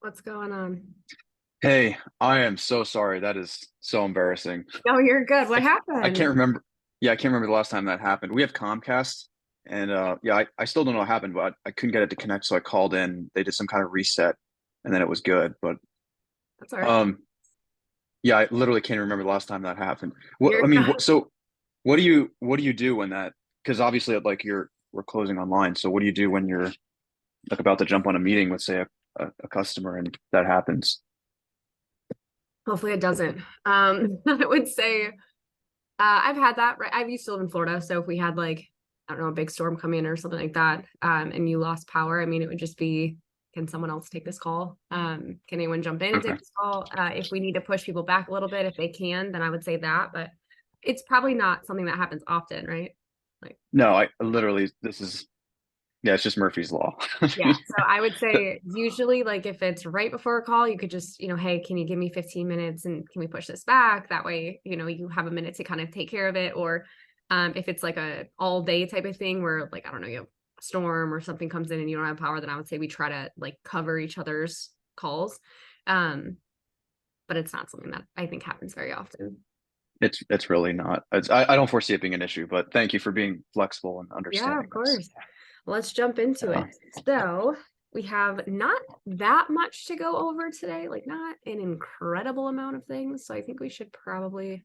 What's going on? Hey, I am so sorry. That is so embarrassing. No, you're good. What I happened? can't remember. Yeah, I can't remember the last time that happened. We have Comcast, and yeah, I still don't know what happened, but I couldn't get it to connect, so I called in. They did some kind of reset, and then it was good. But That's all right. um, yeah, I literally can't remember the last time that happened. What You're I mean, good. so what do you do when that? Because obviously, like we're closing online. So what do you do when you're like about to jump on a meeting with, say, a customer, and that happens? Hopefully it doesn't. I would say I've had that, right? I used to live in Florida, so if we had like, I don't know, a big storm come in or something like that, and you lost power, I mean, it would just be, can someone else take this call? Can anyone jump in and Okay. take this call? If we need to push people back a little bit, if they can, then I would say that, but it's probably not something that happens often, right? Like, No, I literally this is yeah, it's just Murphy's Law. I yeah, mean, so I would say usually like if it's right before a call, you could just, hey, can you give me 15 minutes and can we push this back? That way, you have a minute to kind of take care of it. Or if it's like a all day type of thing where like, I don't know, you have a storm or something comes in and you don't have power, then I would say we try to like cover each other's calls. Um, but it's not something that I think happens very often. it's really not. I don't foresee it being an issue, but thank you for being flexible and Yeah, understanding of this. course. Let's jump into Uh, it. So we have not that much to go over today, like not an incredible amount of things. So I think we should probably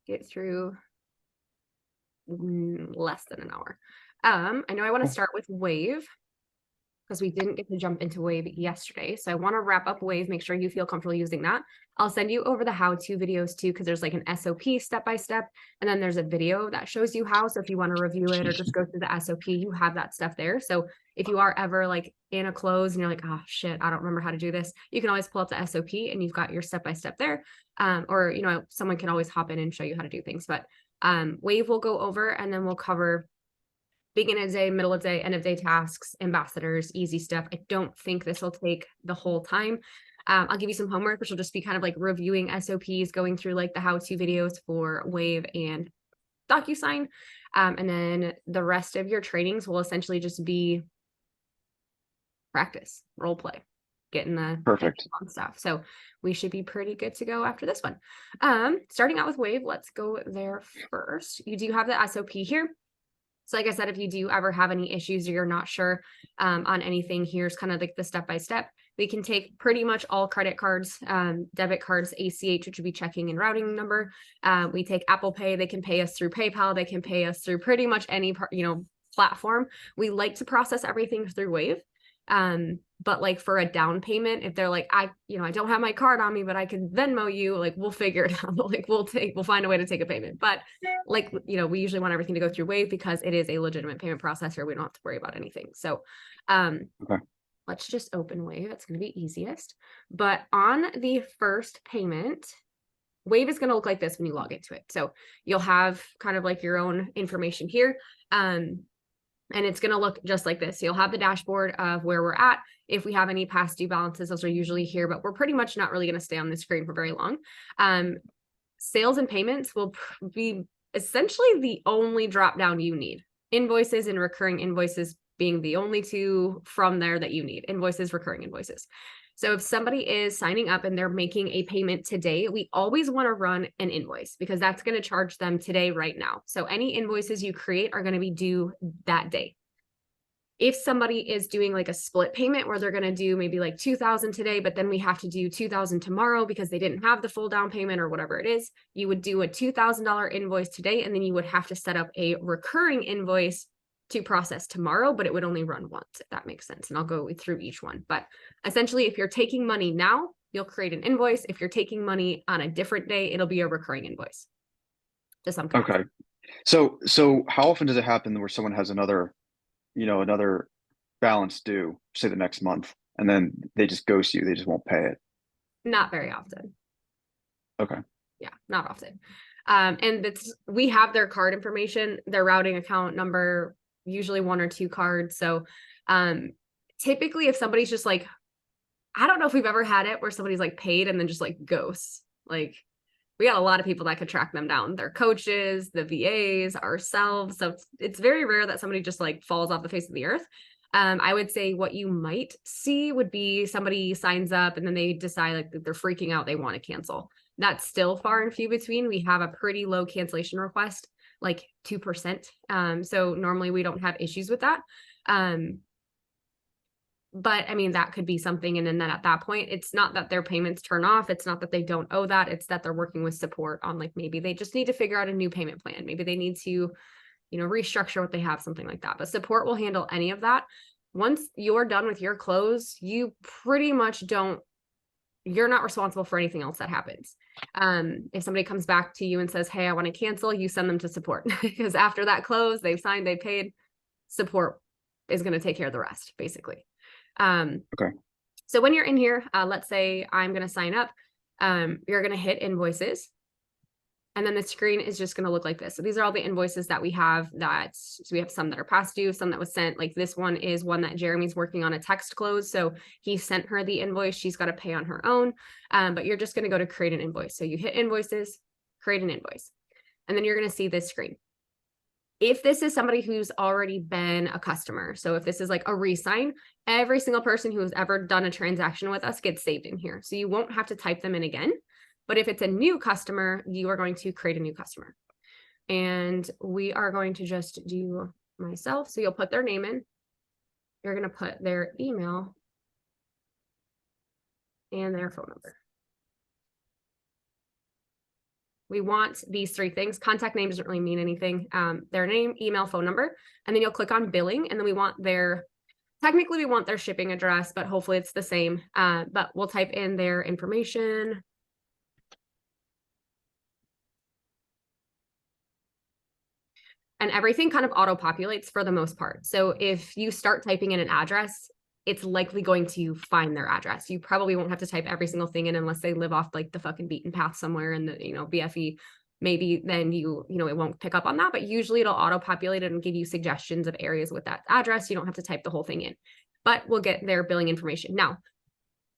get through less than an hour. I know I want to cool. start with Wave because we didn't get to jump into Wave yesterday. So I want to wrap up Wave, make sure you feel comfortable using that. I'll send you over the how-to videos too, because there's like an SOP step-by-step, and then there's a video that shows you how. So if you want to review it or just go through the SOP, you have that stuff there. So if you are ever like in a close and you're like, oh shit, I don't remember how to do this, you can always pull up the SOP and you've got your step-by-step there. Or someone can always hop in and show you how to do things. But Wave will go over and then we'll cover beginning of day, middle of day, end of day tasks, ambassadors, easy stuff. I don't think this will take the whole time. I'll give you some homework, which will just be kind of like reviewing SOPs, going through like the how-to videos for Wave and DocuSign. And then the rest of your trainings will essentially just be practice, role play, getting Perfect. the fun stuff. So we should be pretty good to go after this one. Starting out with Wave, let's go there first. You do have the SOP here. So like I said, if you do ever have any issues or you're not sure on anything, here's kind of like the step-by-step. We can take pretty much all credit cards, debit cards, ACH, which would be checking and routing number. We take Apple Pay. They can pay us through PayPal. They can pay us through pretty much any, platform. We like to process everything through Wave. But like for a down payment, if they're like, I don't have my card on me, but I can Venmo you, like we'll figure it out. Like we'll find a way to take a payment. But like, we usually want everything to go through Wave because it is a legitimate payment processor. We don't have to worry about anything. So Okay. let's just open Wave. It's going to be easiest. But on the first payment, Wave is going to look like this when you log into it. So you'll have kind of like your own information here. And it's going to look just like this. So you'll have the dashboard of where we're at. If we have any past due balances, those are usually here, but we're pretty much not really going to stay on the screen for very long. Sales and payments will be essentially the only drop down you need. Invoices and recurring invoices being the only two from there that you need. Invoices, recurring invoices. So if somebody is signing up and they're making a payment today, we always want to run an invoice because that's going to charge them today, right now. So any invoices you create are going to be due that day. If somebody is doing like a split payment where they're going to do maybe like 2,000 today, but then we have to do 2,000 tomorrow because they didn't have the full down payment or whatever it is, you would do a $2,000 invoice today, and then you would have to set up a recurring invoice to process tomorrow, but it would only run once, if that makes sense. And I'll go through each one. But essentially, if you're taking money now, you'll create an invoice. If you're taking money on a different day, it'll be a recurring invoice to some capacity. Okay. So how often does it happen where someone has another balance due, say the next month, and then they just ghost you, they just won't pay it? Not very often. Okay. Yeah, not often. And we have their card information, their routing account number, usually one or two cards. So typically if somebody's just like, I don't know if we've ever had it where somebody's like paid and then just like ghosts. Like we got a lot of people that could track them down. Their coaches, the VAs, ourselves. So it's very rare that somebody just like falls off the face of the earth. I would say what you might see would be somebody signs up and then they decide like that they're freaking out, they want to cancel. That's still far and few between. We have a pretty low cancellation request, like 2%. So normally we don't have issues with that. But I mean, that could be something. And then at that point, it's not that their payments turn off. It's not that they don't owe that. It's that they're working with support on like, maybe they just need to figure out a new payment plan. Maybe they need to, restructure what they have, something like that. But support will handle any of that. Once you're done with your close, you pretty much you're not responsible for anything else that happens. If somebody comes back to you and says, hey, I want to cancel, you send them to support because after that close, they've signed, they paid, support is going to take care of the rest, basically. Okay. So when you're in here, let's say I'm going to sign up, you're going to hit invoices. And then the screen is just going to look like this. So these are all the invoices that we have so we have some that are past due, some that was sent. Like this one is one that Jeremy's working on a text close. So he sent her the invoice. She's got to pay on her own. But you're just going to go to create an invoice. So you hit invoices, create an invoice, and then you're going to see this screen. If this is somebody who's already been a customer, so if this is like a re-sign, every single person who has ever done a transaction with us gets saved in here. So you won't have to type them in again. But if it's a new customer, you are going to create a new customer. And we are going to just do myself. So you'll put their name in. You're going to put their email and their phone number. We want these three things. Contact name doesn't really mean anything. Their name, email, phone number, and then you'll click on billing. And then we want technically we want their shipping address, but hopefully it's the same. But we'll type in their information. And everything kind of auto-populates for the most part. So if you start typing in an address, it's likely going to find their address. You probably won't have to type every single thing in unless they live off like the fucking beaten path somewhere in the, BFE. Maybe then it won't pick up on that, but usually it'll auto-populate it and give you suggestions of areas with that address. You don't have to type the whole thing in, but we'll get their billing information. Now,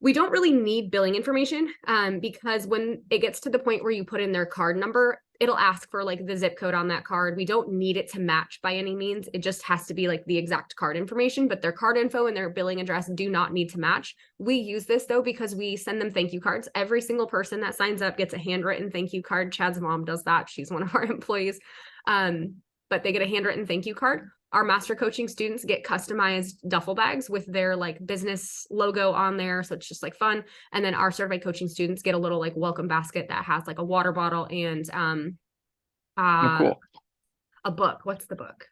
we don't really need billing information because when it gets to the point where you put in their card number, it'll ask for like the zip code on that card. We don't need it to match by any means. It just has to be like the exact card information, but their card info and their billing address do not need to match. We use this though, because we send them thank you cards. Every single person that signs up gets a handwritten thank you card. Chad's mom does that. She's one of our employees. But they get a handwritten thank you card. Our master coaching students get customized duffel bags with their like business logo on there. So it's just like fun. And then our certified coaching students get a little like welcome basket that has like a water bottle and Cool. A book. What's the book?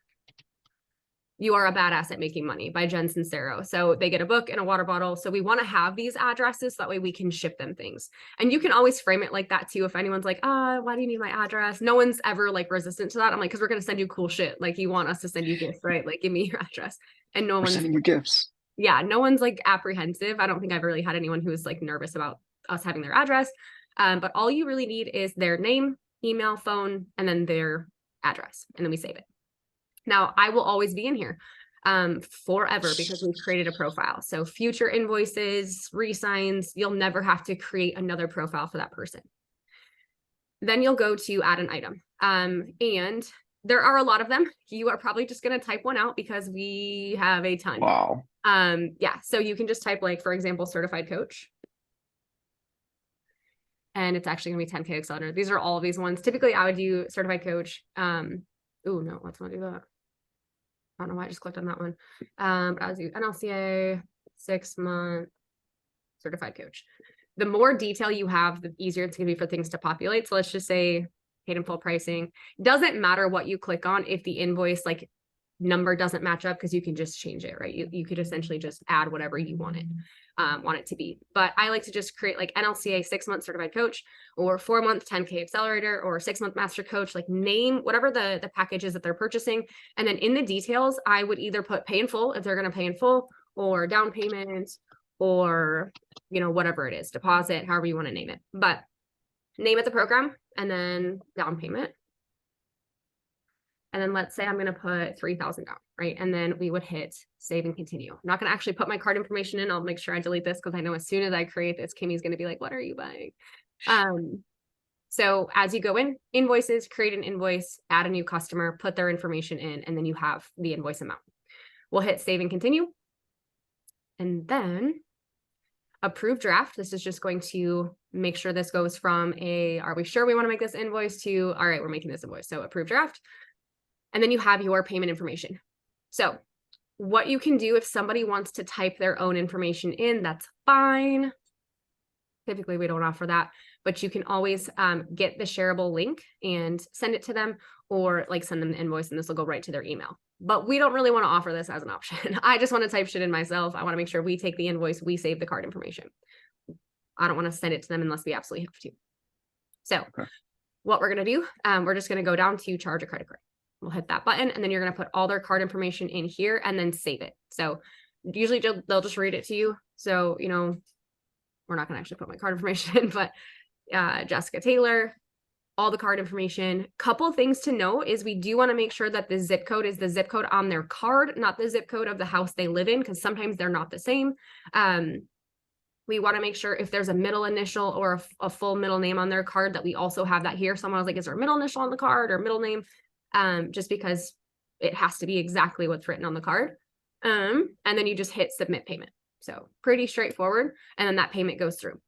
You Are a Badass at Making Money by Jen Sincero. So they get a book and a water bottle. So we want to have these addresses. So that way we can ship them things. And you can always frame it like that too. If anyone's like, why do you need my address? No one's ever like resistant to that. I'm like, because we're going to send you cool shit. Like you want us to send you gifts, right? Like give me your address. And no We're one's sending you gifts. Yeah, no one's like apprehensive. I don't think I've really had anyone who was like nervous about us having their address. But all you really need is their name, email, phone, and then their address. And then we save it. Now, I will always be in here forever because we've created a profile. So future invoices, re-signs, you'll never have to create another profile for that person. Then you'll go to add an item. And there are a lot of them. You are probably just going to type one out because we have a ton. Wow. Yeah, so you can just type like, for example, certified coach. And it's actually going to be 10K accelerator. These are all of these ones. Typically, I would do certified coach. Oh, no, let's not do that. I don't know why I just clicked on that one. But I was NLCA 6-month certified coach. The more detail you have, the easier it's going to be for things to populate. So let's just say paid in full pricing. Doesn't matter what you click on if the invoice like number doesn't match up because you can just change it, right? You could essentially just add whatever you want it to be. But I like to just create like NLCA 6-month certified coach or 4-month 10K accelerator or 6-month master coach, like name whatever the package is that they're purchasing. And then in the details, I would either put pay in full if they're going to pay in full or down payment or, whatever it is, deposit, however you want to name it. But name it the program and then down payment. And then let's say I'm going to put 3,000 down, right? And then we would hit save and continue. I'm not going to actually put my card information in. I'll make sure I delete this because I know as soon as I create this, Kimmy's going to be like, what are you buying? So as you go in, invoices, create an invoice, add a new customer, put their information in, and then you have the invoice amount. We'll hit save and continue. And then approve draft. This is just going to make sure this goes from are we sure we want to make this invoice to, all right, we're making this invoice. So approve draft. And then you have your payment information. So what you can do if somebody wants to type their own information in, that's fine. Typically we don't offer that, but you can always get the shareable link and send it to them, or like send them the invoice and this will go right to their email. But we don't really want to offer this as an option. I just want to type shit in myself. I want to make sure we take the invoice, we save the card information. I don't want to send it to them unless we absolutely have to. So what we're going to do, we're just going to go down to charge a credit card. We'll hit that button and then you're going to put all their card information in here and then save it. So usually they'll just read it to you. So, you know, we're not going to actually put my card information in, but Jessica Taylor, all the card information. Couple things to know is we do want to make sure that the zip code is the zip code on their card, not the zip code of the house they live in, because sometimes they're not the same. We want to make sure if there's a middle initial or a full middle name on their card that we also have that here. Someone was like, is there a middle initial on the card or middle name? Just because it has to be exactly what's written on the card. And then you just hit submit payment. So pretty straightforward. And then that payment goes through.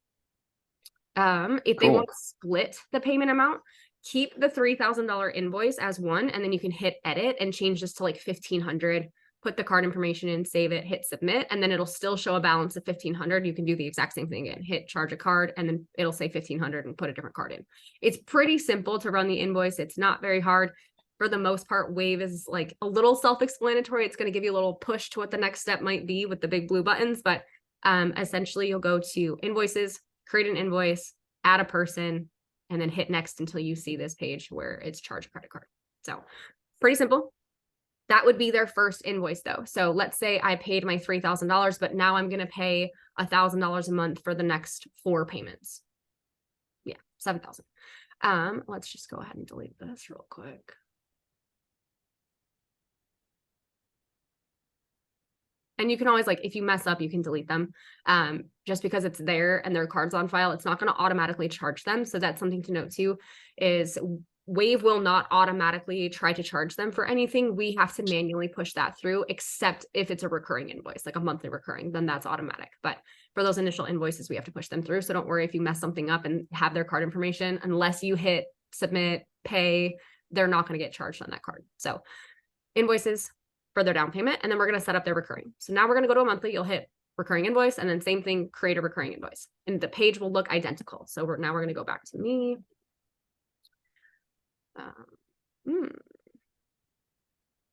If they want to split the payment amount, keep the $3,000 invoice as one, and then you can hit edit and change this to like 1,500, put the card information in, save it, hit submit, and then it'll still show a balance of 1,500. You can do the exact same thing again, hit charge a card, and then it'll say 1,500 and put a different card in. It's pretty simple to run the invoice. It's not very hard. For the most part, Wave is like a little self-explanatory. It's going to give you a little push to what the next step might be with the big blue buttons, but essentially you'll go to invoices, create an invoice, add a person, and then hit next until you see this page where it's charge a credit card. So pretty simple. That would be their first invoice though. So let's say I paid my $3,000, but now I'm going to pay $1,000 a month for the next 4 payments. Yeah, 7,000. Let's just go ahead and delete this real quick. And you can always, like, if you mess up, you can delete them. Just because it's there and their card's on file, it's not going to automatically charge them. So that's something to note too, is Wave will not automatically try to charge them for anything. We have to manually push that through, except if it's a recurring invoice, like a monthly recurring, then that's automatic. But for those initial invoices, we have to push them through. So don't worry if you mess something up and have their card information, unless you hit submit, pay, they're not going to get charged on that card. So invoices for their down payment, and then we're going to set up their recurring. So now we're going to go to a monthly, you'll hit recurring invoice, and then same thing, create a recurring invoice. And the page will look identical. So now we're going to go back to me.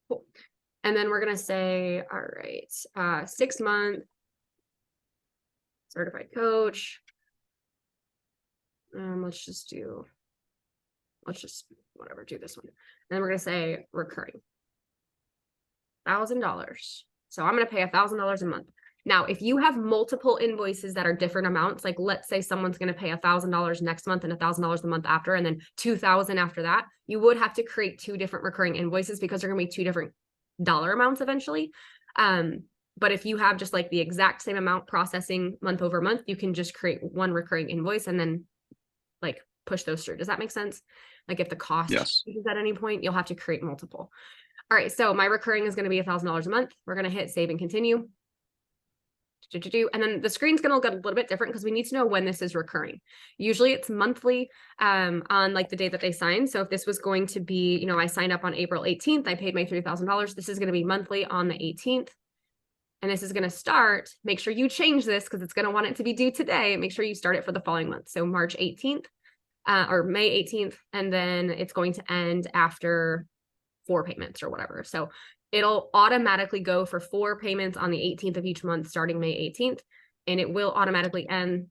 Cool. And then we're going to say, all right, 6 month certified coach. Let's just do this one. And then we're going to say recurring. $1,000. So I'm going to pay $1,000 a month. Now, if you have multiple invoices that are different amounts, like let's say someone's going to pay $1,000 next month and $1,000 the month after, and then $2,000 after that, you would have to create 2 different recurring invoices because they're going to be 2 different dollar amounts eventually. But if you have just like the exact same amount processing month over month, you can just create 1 recurring invoice and then like push those through. Does that make sense? Like if the cost changes at any point, you'll have to create multiple. All right, so my recurring is going to be $1,000 a month. We're going to hit save and continue. And then the screen's going to look a little bit different because we need to know when this is recurring. Usually it's monthly on like the day that they sign. So if this was going to be, you know, I signed up on April 18th, I paid my $3,000. This is going to be monthly on the 18th. And this is going to start, make sure you change this because it's going to want it to be due today. Make sure you start it for the following month. So March 18th or May 18th. And then it's going to end after 4 payments or whatever. So it'll automatically go for 4 payments on the 18th of each month, starting May 18th, and it will automatically end.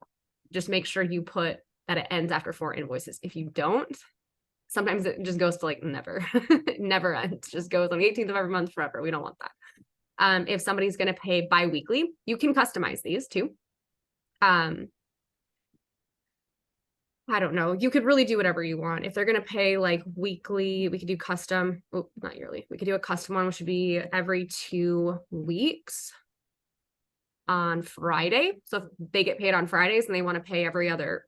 Just make sure you put that it ends after 4 invoices. If you don't, sometimes it just goes to like never, never ends. Just goes on the 18th of every month forever. We don't want that. If somebody's going to pay bi-weekly, you can customize these too. I don't know. You could really do whatever you want. If they're going to pay like weekly, we could do custom. Oh, not yearly. We could do a custom one, which would be every 2 weeks. on Friday. So if they get paid on Fridays and they want to pay every other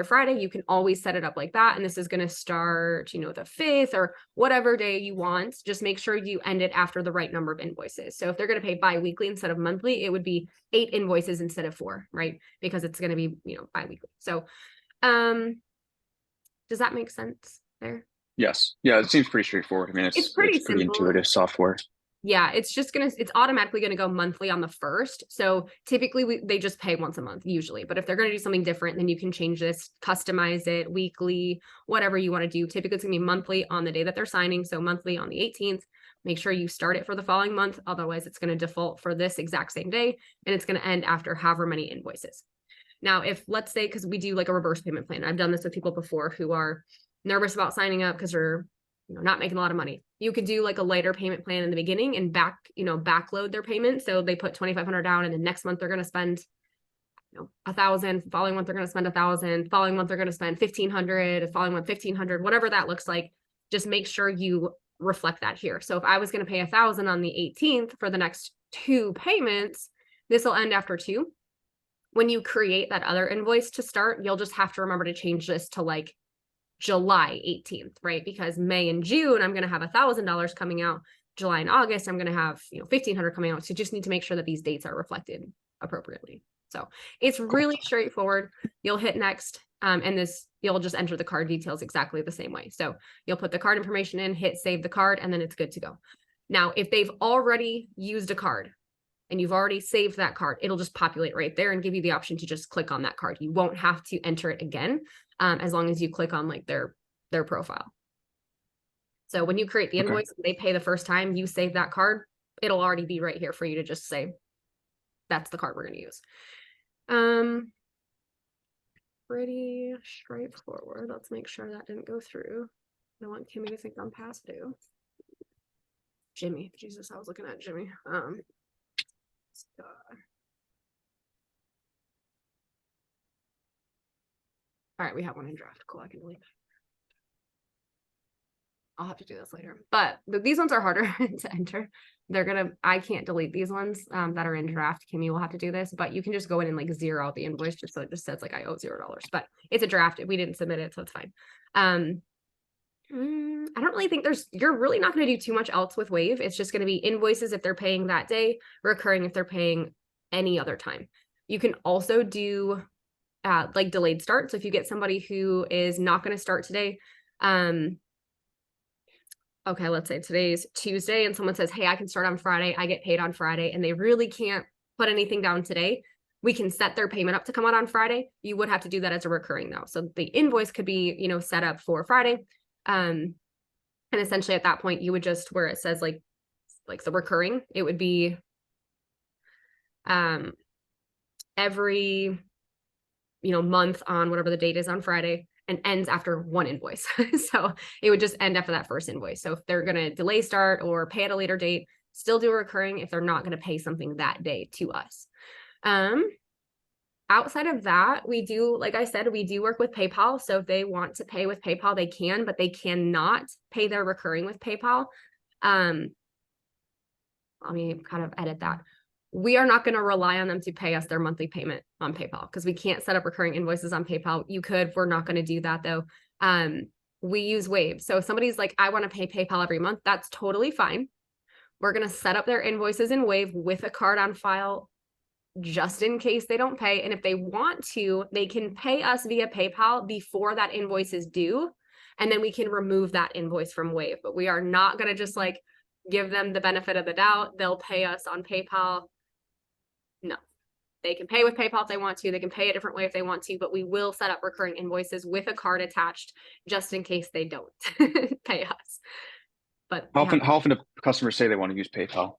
Friday, you can always set it up like that. And this is going to start, the 5th or whatever day you want. Just make sure you end it after the right number of invoices. So if they're going to pay bi-weekly instead of monthly, it would be 8 invoices instead of 4, right? Because it's going to be, bi-weekly. So, does that make sense there? Yes. Yeah, it seems pretty straightforward. I mean, It's pretty pretty simple. intuitive software. Yeah, it's automatically going to go monthly on the 1st. So typically they just pay once a month usually, but if they're going to do something different, then you can change this, customize it weekly, whatever you want to do. Typically it's going to be monthly on the day that they're signing. So monthly on the 18th, make sure you start it for the following month. Otherwise it's going to default for this exact same day and it's going to end after however many invoices. Now, if let's say, because we do like a reverse payment plan, I've done this with people before who are nervous about signing up because they're not making a lot of money. You could do like a lighter payment plan in the beginning and backload their payment. So they put $2,500 down and then next month they're going to spend, 1,000, following month, they're going to spend 1,000, following month, they're going to spend 1,500, following month, 1,500, whatever that looks like. Just make sure you reflect that here. So if I was going to pay 1,000 on the 18th for the next 2 payments, this will end after 2. When you create that other invoice to start, you'll just have to remember to change this to like July 18th, right? Because May and June, I'm going to have $1,000 coming out. July and August, I'm going to have, 1,500 coming out. So you just need to make sure that these dates are reflected appropriately. So it's really straightforward. You'll hit next, and you'll just enter the card details exactly the same way. So you'll put the card information in, hit save the card, and then it's good to go. Now, if they've already used a card and you've already saved that card, it'll just populate right there and give you the option to just click on that card. You won't have to enter it again. As long as you click on like their profile. So when you create the invoice, they pay the first time, you save that card, it'll already be right here for you to just say, that's the card we're going to use. Pretty straightforward. Let's make sure that didn't go through. I don't want Kimmy to think I'm past due. Jimmy, Jesus, I was looking at Jimmy. All right, we have one in draft. Cool, I can delete. I'll have to do this later. But these ones are harder to enter. I can't delete these ones that are in draft. Kimmy will have to do this, but you can just go in and like zero out the invoice just so it just says like I owe $0. But it's a draft. We didn't submit it, so it's fine. I don't really think you're really not going to do too much else with Wave. It's just going to be invoices if they're paying that day, recurring if they're paying any other time. You can also do like delayed start. So if you get somebody who is not going to start today, okay, let's say today's Tuesday and someone says, hey, I can start on Friday, I get paid on Friday, and they really can't put anything down today, we can set their payment up to come out on Friday. You would have to do that as a recurring though. So the invoice could be, set up for Friday. And essentially at that point, you would just, where it says like the recurring, it would be every month on whatever the date is on Friday and ends after one invoice. So it would just end after that first invoice. So if they're going to delay start or pay at a later date, still do a recurring if they're not going to pay something that day to us. Outside of that, we do, like I said, we do work with PayPal. So if they want to pay with PayPal, they can, but they cannot pay their recurring with PayPal. Let me kind of edit that. We are not going to rely on them to pay us their monthly payment on PayPal because we can't set up recurring invoices on PayPal. You could, we're not going to do that though. We use Wave. So if somebody's like, I want to pay PayPal every month, that's totally fine. We're going to set up their invoices in Wave with a card on file just in case they don't pay. And if they want to, they can pay us via PayPal before that invoice is due. And then we can remove that invoice from Wave. But we are not going to just like give them the benefit of the doubt. They'll pay us on PayPal. No, they can pay with PayPal if they want to. They can pay a different way if they want to, but we will set up recurring invoices with a card attached just in case they don't pay us. But how often do customers say they want to use PayPal?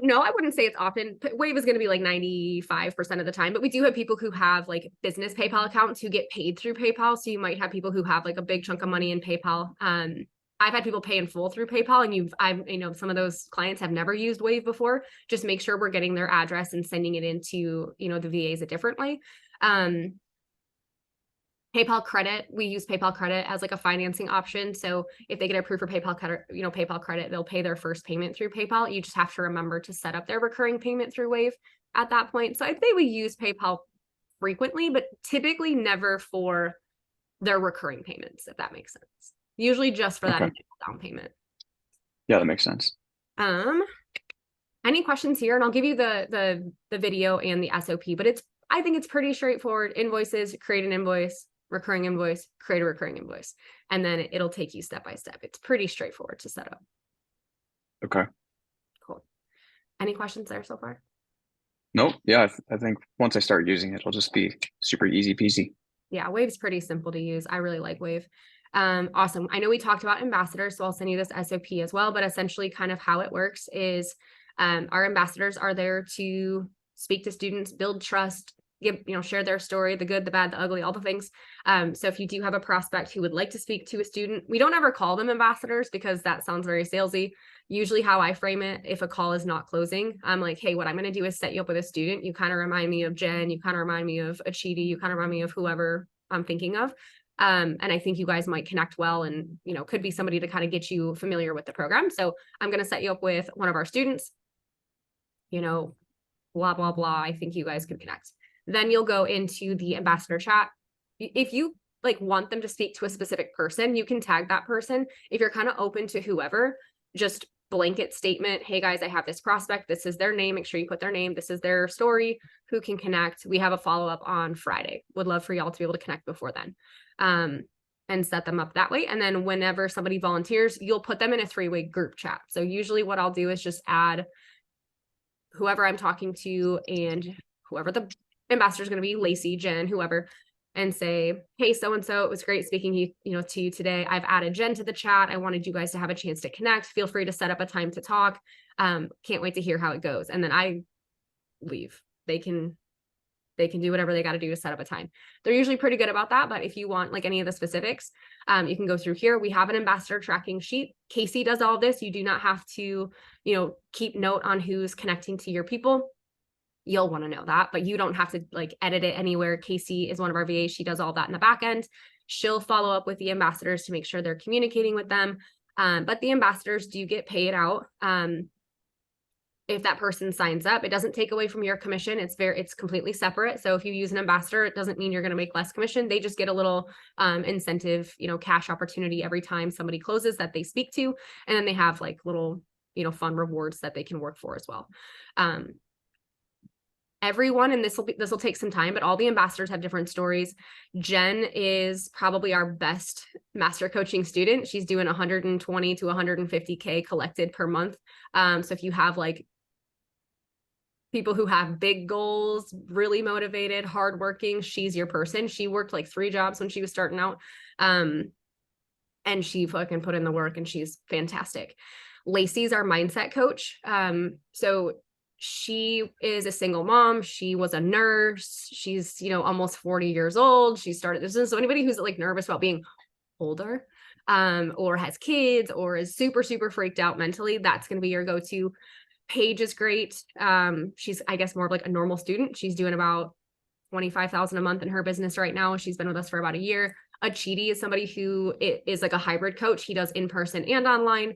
No, I wouldn't say it's often. Wave is going to be like 95% of the time, but we do have people who have like business PayPal accounts who get paid through PayPal. So you might have people who have like a big chunk of money in PayPal. I've had people pay in full through PayPal, and some of those clients have never used Wave before. Just make sure we're getting their address and sending it into, the VAs a different way. PayPal credit, we use PayPal credit as like a financing option. So if they get approved for PayPal credit, PayPal credit, they'll pay their first payment through PayPal. You just have to remember to set up their recurring payment through Wave at that point. So I'd say we use PayPal frequently, but typically never for their recurring payments, if that makes sense. Usually just for that Okay. initial down payment. Yeah, that makes sense. Any questions here? And I'll give you the video and the SOP, but I think it's pretty straightforward. Invoices, create an invoice, recurring invoice, create a recurring invoice, and then it'll take you step by step. It's pretty straightforward to set up. Okay. Cool. Any questions there so far? Nope. Yeah, I think once I start using it, it'll just be super easy peasy. Yeah, Wave's pretty simple to use. I really like Wave. Awesome. I know we talked about ambassadors, so I'll send you this SOP as well, but essentially kind of how it works is our ambassadors are there to speak to students, build trust, share their story, the good, the bad, the ugly, all the things. So if you do have a prospect who would like to speak to a student, we don't ever call them ambassadors because that sounds very salesy. Usually how I frame it, if a call is not closing, I'm like, hey, what I'm going to do is set you up with a student. You kind of remind me of Jen. You kind of remind me of Achidi. You kind of remind me of whoever I'm thinking of. And I think you guys might connect well and, could be somebody to kind of get you familiar with the program. So I'm going to set you up with one of our students, blah, blah, blah. I think you guys could connect. Then you'll go into the ambassador chat. If you want them to speak to a specific person, you can tag that person. If you're kind of open to whoever, just blanket statement, hey guys, I have this prospect. This is their name. Make sure you put their name. This is their story. Who can connect? We have a follow-up on Friday. Would love for y'all to be able to connect before then. And set them up that way. And then whenever somebody volunteers, you'll put them in a 3-way group chat. So usually what I'll do is just add whoever I'm talking to and whoever the ambassador is going to be, Lacey, Jen, whoever, and say, hey, so-and-so, it was great speaking to you today. I've added Jen to the chat. I wanted you guys to have a chance to connect. Feel free to set up a time to talk. Can't wait to hear how it goes. And then I leave. They can do whatever they got to do to set up a time. They're usually pretty good about that. But if you want any of the specifics, you can go through here. We have an ambassador tracking sheet. Casey does all of this. You do not have to, keep note on who's connecting to your people. You'll want to know that, but you don't have to edit it anywhere. Casey is one of our VAs. She does all that in the back end. She'll follow up with the ambassadors to make sure they're communicating with them. But the ambassadors do get paid out. If that person signs up, it doesn't take away from your commission. It's completely separate. So if you use an ambassador, it doesn't mean you're going to make less commission. They just get a little incentive, cash opportunity every time somebody closes that they speak to. And then they have little, fun rewards that they can work for as well. Everyone, and this will take some time, but all the ambassadors have different stories. Jen is probably our best master coaching student. She's doing 120 to 150K collected per month. So if you have people who have big goals, really motivated, hardworking, she's your person. She worked 3 jobs when she was starting out. And she fucking put in the work and she's fantastic. Lacey's our mindset coach. So she is a single mom. She was a nurse. She's, almost 40 years old. She started this. So anybody who's nervous about being older, or has kids or is super, super freaked out mentally, that's going to be your go-to. Paige is great. She's, I guess, more of a normal student. She's doing about $25,000 a month in her business right now. She's been with us for about a year. Achidi is somebody who is a hybrid coach. He does in-person and online.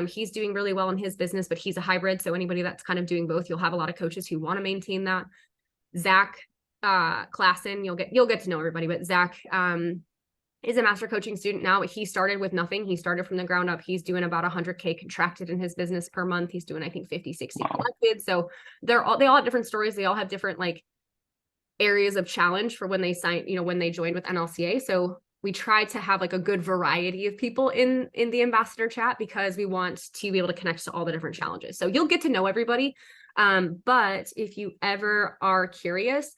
He's doing really well in his business, but he's a hybrid. So anybody that's kind of doing both, you'll have a lot of coaches who want to maintain that. Zach Klassen, you'll get to know everybody, but Zach is a master coaching student now. He started with nothing. He started from the ground up. He's doing about 100K contracted in his business per month. He's doing, I think, 50, 60 collected. So they all have different stories. They all have different areas of challenge for when they sign, when they joined with NLCA. So we try to have a good variety of people in the ambassador chat because we want to be able to connect to all the different challenges. So you'll get to know everybody. But if you ever are curious,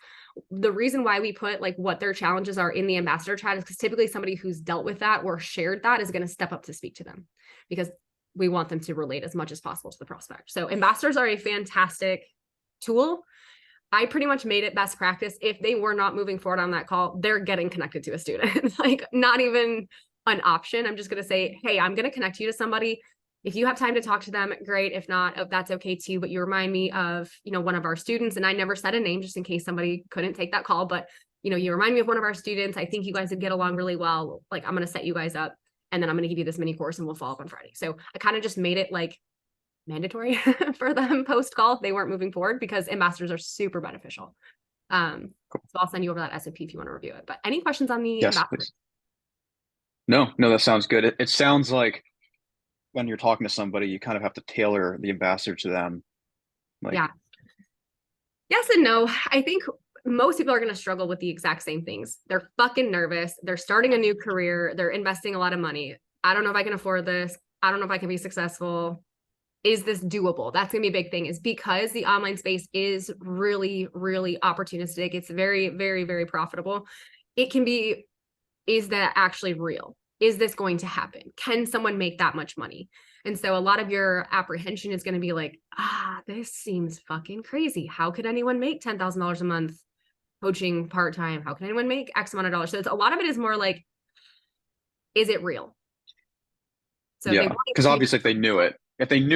the reason why we put what their challenges are in the ambassador chat is because typically somebody who's dealt with that or shared that is going to step up to speak to them because we want them to relate as much as possible to the prospect. So ambassadors are a fantastic tool. I pretty much made it best practice. If they were not moving forward on that call, they're getting connected to a student. Not even an option. I'm just going to say, hey, I'm going to connect you to somebody. If you have time to talk to them, great. If not, that's okay too. But you remind me of, one of our students, and I never said a name just in case somebody couldn't take that call. But you remind me of one of our students. I think you guys would get along really well. Like, I'm going to set you guys up, and then I'm going to give you this mini course and we'll follow up on Friday. So I kind of just made it like mandatory for them post call if they weren't moving forward, because ambassadors are super beneficial. So I'll send you over that SOP if you want to review it. But any questions on the Yes, ambassadors? please. No, that sounds good. It sounds like when you're talking to somebody, you kind of have to tailor the ambassador to them. Like, Yeah. Yes and no. I think most people are going to struggle with the exact same things. They're fucking nervous. They're starting a new career. They're investing a lot of money. I don't know if I can afford this. I don't know if I can be successful. Is this doable? That's going to be a big thing, is because the online space is really, really opportunistic. It's very, very, very profitable. It can be, is that actually real? Is this going to happen? Can someone make that much money? And so a lot of your apprehension is going to be like, this seems fucking crazy. How could anyone make $10,000 a month coaching part-time? How can anyone make X amount of dollars? So it's, a lot of it is more like, is it real? So they yeah, want because to obviously if they knew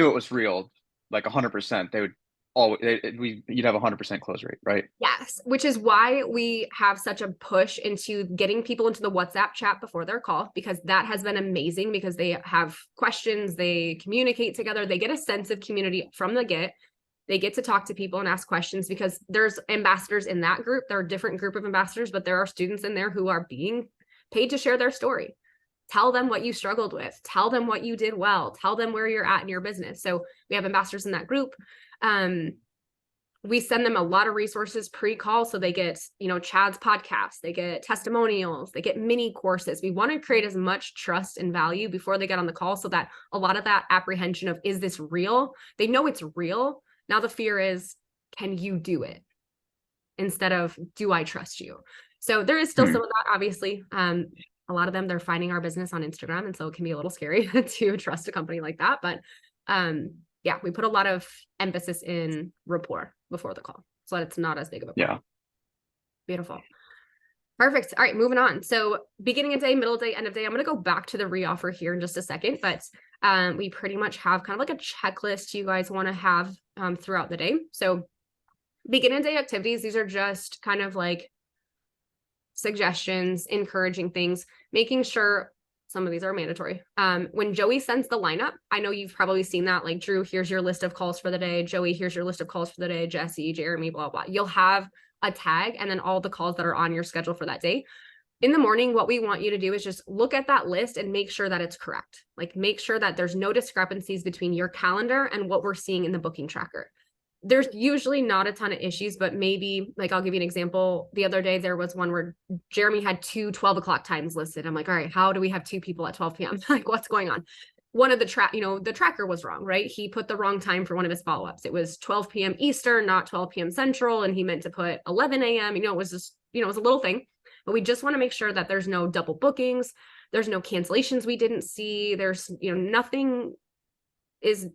it was real, like 100%, they would always, you'd have 100% close rate, right? Yes, which is why we have such a push into getting people into the WhatsApp chat before their call, because that has been amazing, because they have questions, they communicate together, they get a sense of community from the get. They get to talk to people and ask questions, because there's ambassadors in that group. There are a different group of ambassadors, but there are students in there who are being paid to share their story. Tell them what you struggled with. Tell them what you did well. Tell them where you're at in your business. So we have ambassadors in that group. We send them a lot of resources pre-call. So they get, Chad's podcast, they get testimonials, they get mini courses. We want to create as much trust and value before they get on the call, so that a lot of that apprehension of, is this real? They know it's real. Now the fear is, can you do it? Instead of, do I trust you? So there is still some of that, obviously. A lot of them, they're finding our business on Instagram. And so it can be a little scary to trust a company like that. But yeah, we put a lot of emphasis in rapport before the call, so that it's not as big of a problem. Yeah. Beautiful. Perfect. All right, moving on. So beginning of day, middle of day, end of day. I'm going to go back to the reoffer here in just a second, but we pretty much have kind of like a checklist you guys want to have throughout the day. So beginning day activities, these are just kind of like suggestions, encouraging things, making sure. Some of these are mandatory. When Joey sends the lineup, I know you've probably seen that, like, Drew, here's your list of calls for the day. Joey, here's your list of calls for the day. Jesse, Jeremy, blah, blah. You'll have a tag and then all the calls that are on your schedule for that day. In the morning, what we want you to do is just look at that list and make sure that it's correct. Like, make sure that there's no discrepancies between your calendar and what we're seeing in the booking tracker. There's usually not a ton of issues, but maybe, like, I'll give you an example. The other day, there was one where Jeremy had two 12 o'clock times listed. I'm like, all right, how do we have two people at 12 p.m.? Like, what's going on? One of the the tracker was wrong, right? He put the wrong time for one of his follow-ups. It was 12 p.m. Eastern, not 12 p.m. Central. And he meant to put 11 a.m. It was just, it was a little thing, but we just want to make sure that there's no double bookings. There's no cancellations we didn't see. There's, nothing is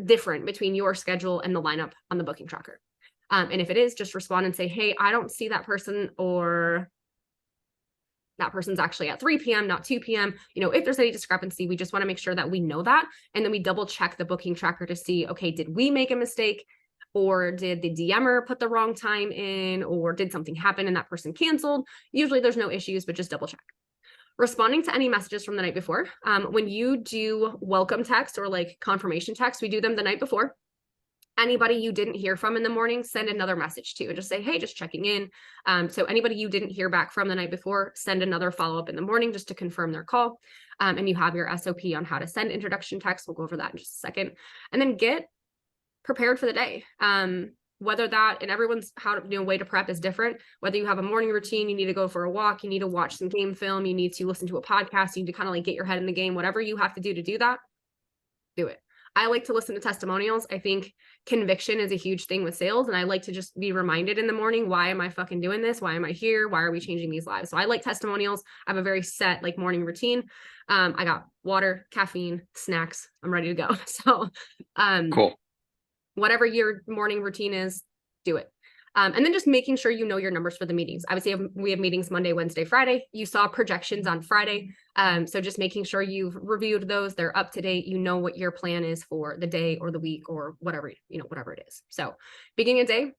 different between your schedule and the lineup on the booking tracker. And if it is, just respond and say, hey, I don't see that person, or that person's actually at 3 p.m., not 2 p.m. If there's any discrepancy, we just want to make sure that we know that. And then we double check the booking tracker to see, okay, did we make a mistake, or did the DMer put the wrong time in, or did something happen and that person canceled? Usually there's no issues, but just double check. Responding to any messages from the night before. When you do welcome text or like confirmation text, we do them the night before. Anybody you didn't hear from in the morning, send another message to, and just say, hey, just checking in. So anybody you didn't hear back from the night before, send another follow-up in the morning just to confirm their call. And you have your SOP on how to send introduction text. We'll go over that in just a second. And then get prepared for the day. Whether that, and everyone's way to prep is different. Whether you have a morning routine, you need to go for a walk, you need to watch some game film, you need to listen to a podcast, you need to kind of like get your head in the game, whatever you have to do that, do it. I like to listen to testimonials. I think conviction is a huge thing with sales. And I like to just be reminded in the morning, why am I fucking doing this? Why am I here? Why are we changing these lives? So I like testimonials. I have a very set like morning routine. I got water, caffeine, snacks. I'm ready to go. So, Cool. Whatever your morning routine is, do it. And then just making sure you know your numbers for the meetings. Obviously, we have meetings Monday, Wednesday, Friday. You saw projections on Friday. So just making sure you've reviewed those, they're up to date. You know what your plan is for the day or the week or whatever, whatever it is. So beginning of day,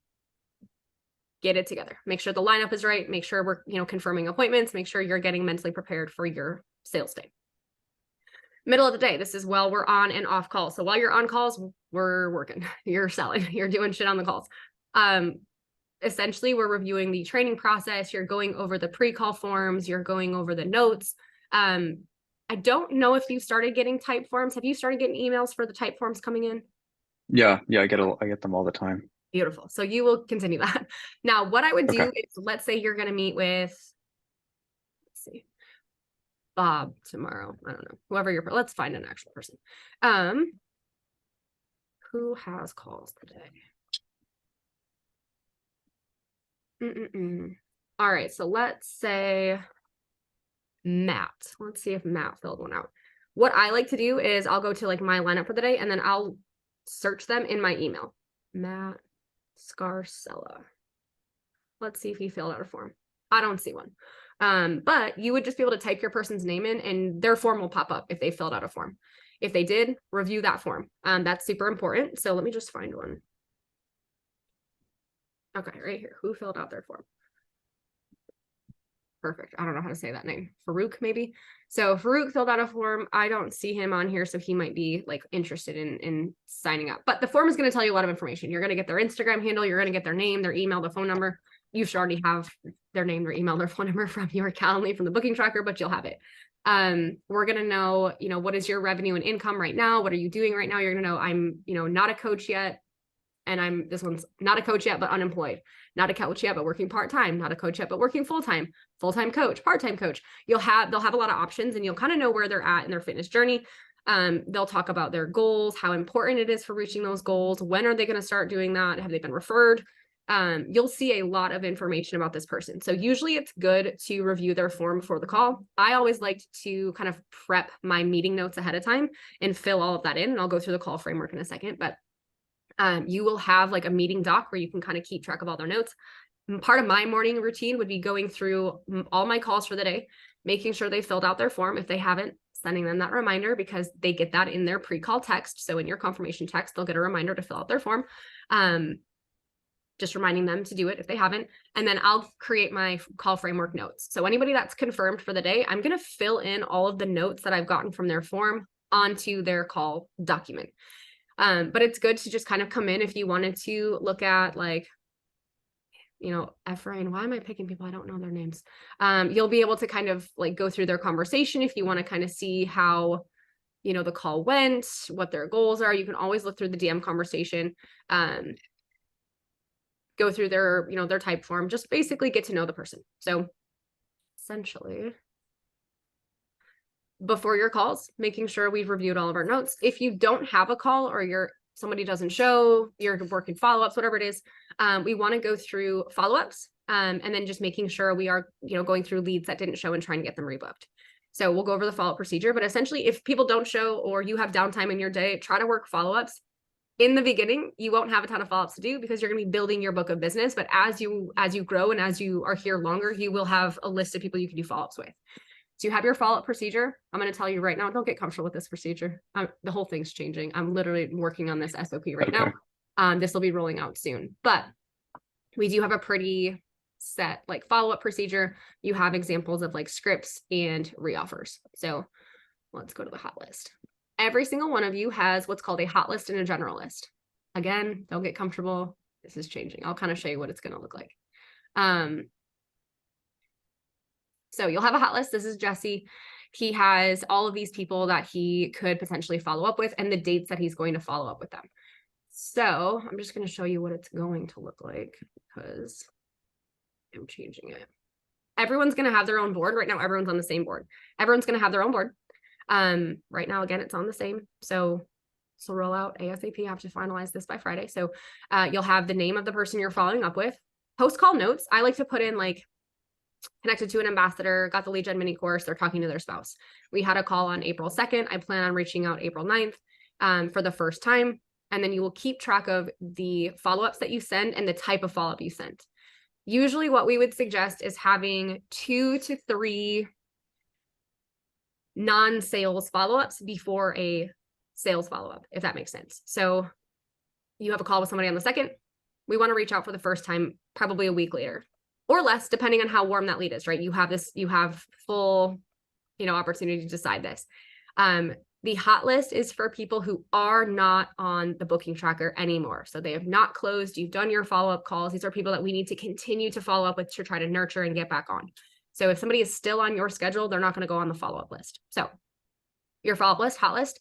get it together. Make sure the lineup is right. Make sure we're, confirming appointments. Make sure you're getting mentally prepared for your sales day. Middle of the day, this is while we're on and off calls. So while you're on calls, we're working, you're selling, you're doing shit on the calls. Essentially, we're reviewing the training process. You're going over the pre-call forms. You're going over the notes. I don't know if you started getting type forms. Have you started getting emails for the type forms coming in? Yeah, I get them all the time. Beautiful. So you will continue that. Now, what I would do Okay. is, let's say you're going to meet with, let's see, Bob tomorrow. I don't know, whoever let's find an actual person. Who has calls today? All right. So let's say Matt. Let's see if Matt filled one out. What I like to do is I'll go to like my lineup for the day and then I'll search them in my email. Matt Scarcella. Let's see if he filled out a form. I don't see one. But you would just be able to type your person's name in and their form will pop up if they filled out a form. If they did, review that form. That's super important. So let me just find one. Okay, right here. Who filled out their form? Perfect. I don't know how to say that name. Farouk, maybe. So Farouk filled out a form. I don't see him on here, so he might be like interested in signing up. But the form is going to tell you a lot of information. You're going to get their Instagram handle. You're going to get their name, their email, the phone number. You should already have their name, their email, their phone number from your Calendly, from the booking tracker, but you'll have it. We're going to know, what is your revenue and income right now? What are you doing right now? You're going to know I'm, not a coach yet. And this one's not a coach yet, but unemployed. Not a coach yet, but working part-time. Not a coach yet, but working full-time. Full-time coach, part-time coach. They'll have a lot of options and you'll kind of know where they're at in their fitness journey. They'll talk about their goals, how important it is for reaching those goals. When are they going to start doing that? Have they been referred? You'll see a lot of information about this person. So usually it's good to review their form before the call. I always liked to kind of prep my meeting notes ahead of time and fill all of that in. And I'll go through the call framework in a second, but you will have like a meeting doc where you can kind of keep track of all their notes. Part of my morning routine would be going through all my calls for the day, making sure they filled out their form. If they haven't, sending them that reminder because they get that in their pre-call text. So in your confirmation text, they'll get a reminder to fill out their form. Just reminding them to do it if they haven't. And then I'll create my call framework notes. So anybody that's confirmed for the day, I'm going to fill in all of the notes that I've gotten from their form onto their call document. But it's good to just kind of come in if you wanted to look at like, Ephraim, why am I picking people? I don't know their names. You'll be able to kind of like go through their conversation if you want to kind of see how, the call went, what their goals are. You can always look through the DM conversation, go through their, their type form, just basically get to know the person. So essentially, before your calls, making sure we've reviewed all of our notes. If you don't have a call or somebody doesn't show, you're working follow-ups, whatever it is, we want to go through follow-ups and then just making sure we are, going through leads that didn't show and trying to get them rebooked. So we'll go over the follow-up procedure, but essentially if people don't show or you have downtime in your day, try to work follow-ups. In the beginning, you won't have a ton of follow-ups to do because you're going to be building your book of business. But as you grow and as you are here longer, you will have a list of people you can do follow-ups with. So you have your follow-up procedure. I'm going to tell you right now, don't get comfortable with this procedure. The whole thing's changing. I'm literally working on this SOP right now. This will be rolling out soon, but we do have a pretty set like follow-up procedure. You have examples of like scripts and reoffers. So let's go to the hot list. Every single one of you has what's called a hot list and a general list. Again, don't get comfortable. This is changing. I'll kind of show you what it's going to look like. So you'll have a hot list. This is Jesse. He has all of these people that he could potentially follow up with and the dates that he's going to follow up with them. So I'm just going to show you what it's going to look like because I'm changing it. Everyone's going to have their own board. Right now, everyone's on the same board. Everyone's going to have their own board. Right now, again, it's on the same. So this will roll out ASAP. You have to finalize this by Friday. So you'll have the name of the person you're following up with. Post-call notes. I like to put in like connected to an ambassador, got the lead gen mini course, they're talking to their spouse. We had a call on April 2nd. I plan on reaching out April 9th for the first time. And then you will keep track of the follow-ups that you send and the type of follow-up you sent. Usually what we would suggest is having 2 to 3 non-sales follow-ups before a sales follow-up, if that makes sense. So you have a call with somebody on the 2nd, we want to reach out for the first time, probably a week later or less, depending on how warm that lead is, right? You have full, opportunity to decide this. The hot list is for people who are not on the booking tracker anymore. So they have not closed. You've done your follow-up calls. These are people that we need to continue to follow up with to try to nurture and get back on. So if somebody is still on your schedule, they're not going to go on the follow-up list. So your follow-up list, hot list,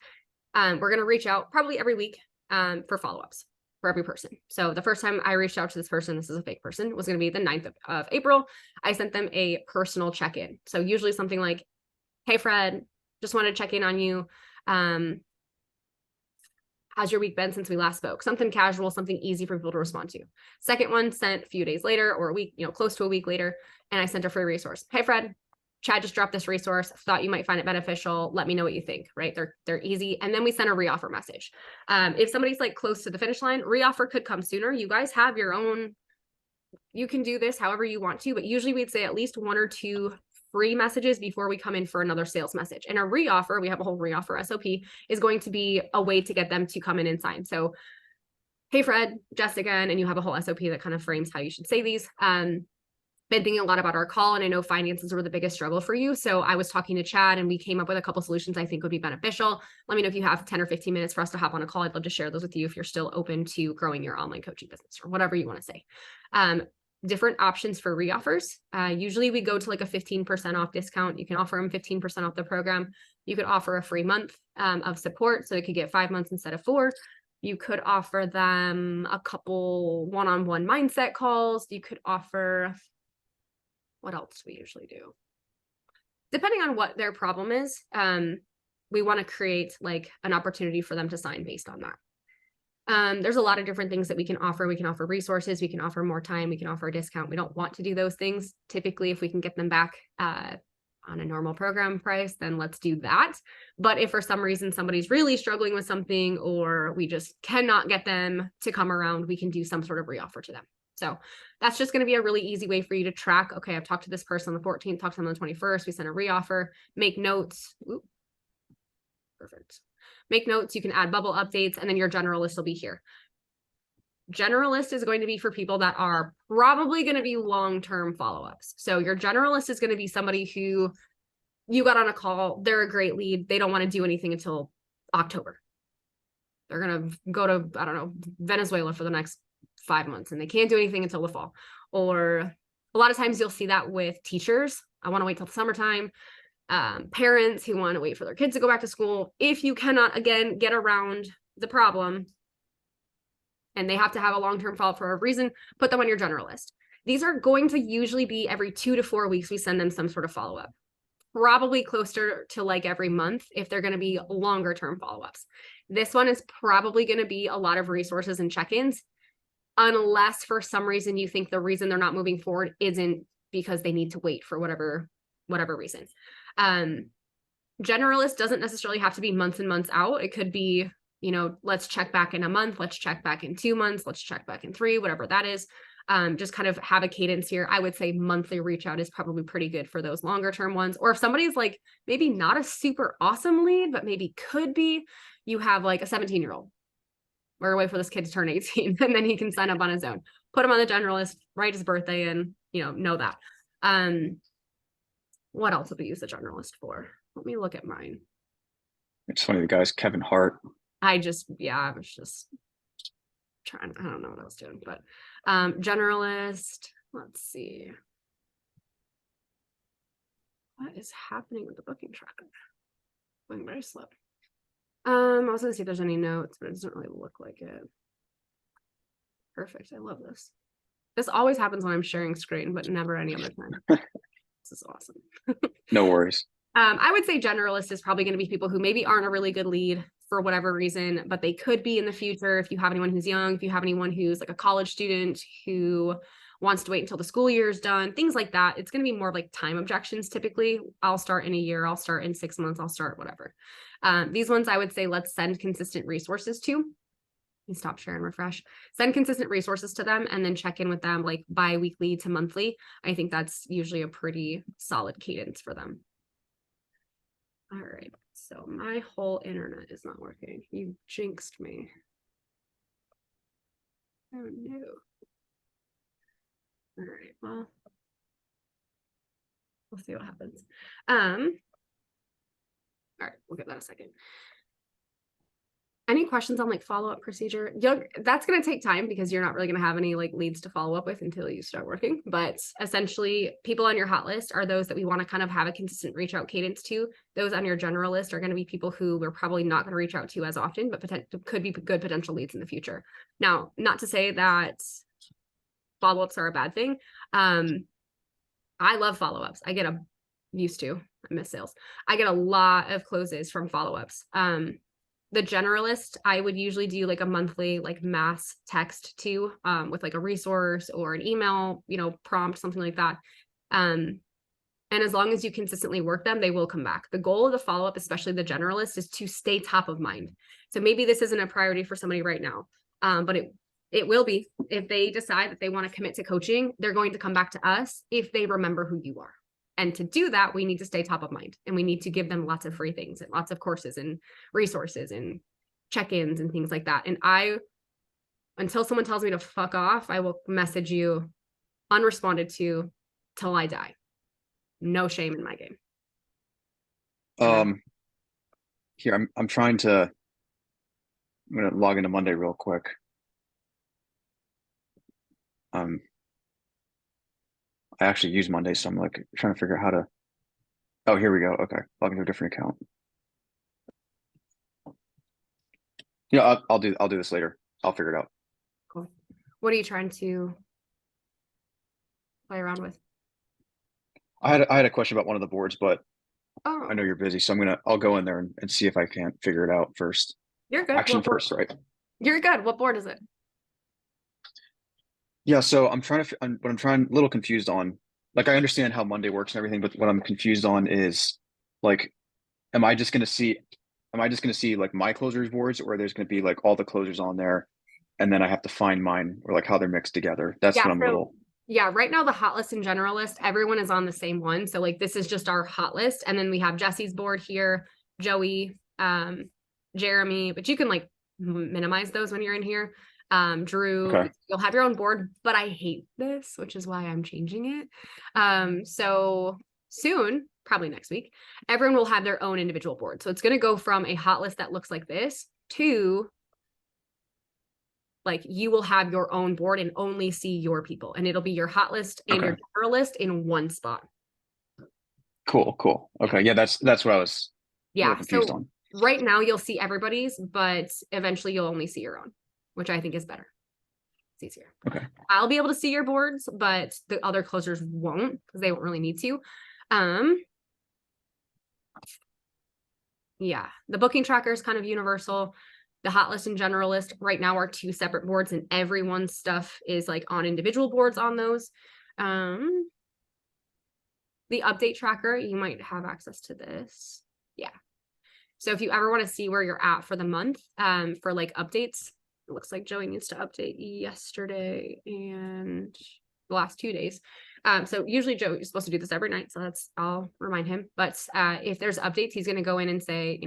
we're going to reach out probably every week for follow-ups for every person. So the first time I reached out to this person, this is a fake person, was going to be the 9th of April. I sent them a personal check-in. So usually something like, hey, Fred, just wanted to check in on you. How's your week been since we last spoke? Something casual, something easy for people to respond to. Second one sent a few days later or a week, close to a week later. And I sent a free resource. Hey, Fred, Chad just dropped this resource. Thought you might find it beneficial. Let me know what you think, right? They're easy. And then we send a reoffer message. If somebody's like close to the finish line, reoffer could come sooner. You guys have your own, you can do this however you want to, but usually we'd say at least 1 or 2 free messages before we come in for another sales message. And a reoffer, we have a whole reoffer SOP, is going to be a way to get them to come in and sign. So, hey, Fred, Jess again, and you have a whole SOP that kind of frames how you should say these. Been thinking a lot about our call, and I know finances were the biggest struggle for you. So I was talking to Chad and we came up with a couple solutions I think would be beneficial. Let me know if you have 10 or 15 minutes for us to hop on a call. I'd love to share those with you if you're still open to growing your online coaching business or whatever you want to say. Different options for reoffers. Usually we go to like a 15% off discount. You can offer them 15% off the program. You could offer a free month of support, so they could get 5 months instead of 4. You could offer them a couple one-on-one mindset calls. You could offer, what else do we usually do? Depending on what their problem is, we want to create like an opportunity for them to sign based on that. There's a lot of different things that we can offer. We can offer resources, we can offer more time, we can offer a discount. We don't want to do those things. Typically, if we can get them back on a normal program price, then let's do that. But if for some reason somebody's really struggling with something, or we just cannot get them to come around, we can do some sort of reoffer to them. So that's just going to be a really easy way for you to track. Okay, I've talked to this person on the 14th, talked to them on the 21st. We sent a reoffer, make notes. Ooh, perfect. Make notes, you can add bubble updates, and then your generalist will be here. Generalist is going to be for people that are probably going to be long-term follow-ups. So your generalist is going to be somebody who you got on a call, they're a great lead, they don't want to do anything until October. They're going to go to, I don't know, Venezuela for the next 5 months, and they can't do anything until the fall. Or a lot of times you'll see that with teachers. I want to wait till the summertime. Parents who want to wait for their kids to go back to school. If you cannot, again, get around the problem and they have to have a long-term follow-up for a reason, put them on your general list. These are going to usually be every 2 to 4 weeks. We send them some sort of follow-up, probably closer to like every month if they're going to be longer term follow-ups. This one is probably going to be a lot of resources and check-ins, unless for some reason you think the reason they're not moving forward isn't because they need to wait for whatever reason. Generalist doesn't necessarily have to be months and months out. It could be, let's check back in a month, let's check back in 2 months, let's check back in 3, whatever that is. Just kind of have a cadence here. I would say monthly reach out is probably pretty good for those longer term ones. Or if somebody's like maybe not a super awesome lead, but maybe could be, you have like a 17-year-old. We're gonna wait for this kid to turn 18 and then he can sign up on his own. Put him on the generalist, write his birthday and, know that. What else would we use the generalist for? Let me look at mine. It's funny, the guy's Kevin Hart. I was just trying, I don't know what I was doing, but generalist, let's see. What is happening with the booking tracker? Going very slow. I was gonna see if there's any notes, but it doesn't really look like it. Perfect, I love this. This always happens when I'm sharing screen, but never any other time. This is awesome. No worries. I would say generalist is probably going to be people who maybe aren't a really good lead for whatever reason, but they could be in the future. If you have anyone who's young, if you have anyone who's like a college student who wants to wait until the school year is done, things like that. It's going to be more of like time objections. Typically, I'll start in a year, I'll start in 6 months, I'll start whatever. These ones I would say, let's send consistent resources to. Stop share and refresh. Send consistent resources to them and then check in with them like bi-weekly to monthly. I think that's usually a pretty solid cadence for them. All right, so my whole internet is not working. You jinxed me. Oh no. All right, well, we'll see what happens. All right, we'll give that a second. Any questions on like follow-up procedure? That's going to take time because you're not really going to have any like leads to follow up with until you start working. But essentially, people on your hot list are those that we want to kind of have a consistent reach out cadence to. Those on your general list are going to be people who we're probably not going to reach out to as often, but could be good potential leads in the future. Now, not to say that follow-ups are a bad thing. I love follow-ups. I miss sales. I get a lot of closes from follow-ups. The generalist, I would usually do like a monthly like mass text to with like a resource or an email, prompt, something like that. And as long as you consistently work them, they will come back. The goal of the follow-up, especially the generalist, is to stay top of mind. So maybe this isn't a priority for somebody right now, but it will be. If they decide that they want to commit to coaching, they're going to come back to us if they remember who you are. And to do that, we need to stay top of mind, and we need to give them lots of free things and lots of courses and resources and check-ins and things like that. And until someone tells me to fuck off, I will message you unresponded to till I die. No shame in my game. Here, I'm going to log into Monday real quick. I actually use Monday, so I'm like trying to figure out how to. Oh, here we go. Okay, log into a different account. Yeah, I'll do this later. I'll figure it out. Cool. What are you trying to play around with? I had a question about one of the boards, but Oh, I know you're busy, so I'll go in there and see if I can't figure it out first. you're good. Action What first, right? You're good. What board is it? Yeah, so I'm a little confused on, like, I understand how Monday works and everything, but what I'm confused on is, like, am I just gonna see like my closers boards, or there's gonna be like all the closers on there, and then I have to find mine, or like how they're mixed together? That's what I'm a little. Yeah, right now the hot list and general list, everyone is on the same one. So like this is just our hot list. And then we have Jesse's board here, Joey, Jeremy, but you can like minimize those when you're in here. Drew, Okay. You'll have your own board, but I hate this, which is why I'm changing it. So soon, probably next week, everyone will have their own individual board. So it's going to go from a hot list that looks like this to like you will have your own board and only see your people, and it'll be your hot list and your general list in one spot. Cool. Okay. Yeah, that's what I was confused on. Right now you'll see everybody's, but eventually you'll only see your own, which I think is better. It's easier. Okay. I'll be able to see your boards, but the other closers won't because they won't really need to. Yeah, the booking tracker is kind of universal. The hot list and general list right now are two separate boards, and everyone's stuff is like on individual boards on those. The update tracker, you might have access to this. Yeah. So if you ever want to see where you're at for the month, for like updates, it looks like Joey needs to update yesterday and the last 2 days. So usually Joe is supposed to do this every night, so I'll remind him. But if there's updates, he's going to go in and say,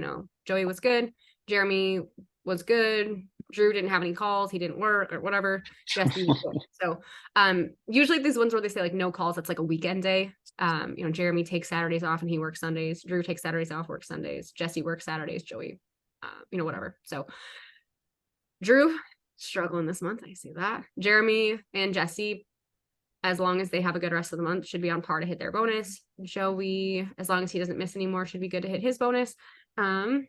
Joey was good, Jeremy was good, Drew didn't have any calls, he didn't work or whatever. Jesse was good. So usually these ones where they say like no calls, that's like a weekend day. Jeremy takes Saturdays off and he works Sundays. Drew takes Saturdays off, works Sundays. Jesse works Saturdays. Joey, whatever. So Drew struggling this month. I see that. Jeremy and Jesse, as long as they have a good rest of the month, should be on par to hit their bonus. Joey, as long as he doesn't miss anymore, should be good to hit his bonus. So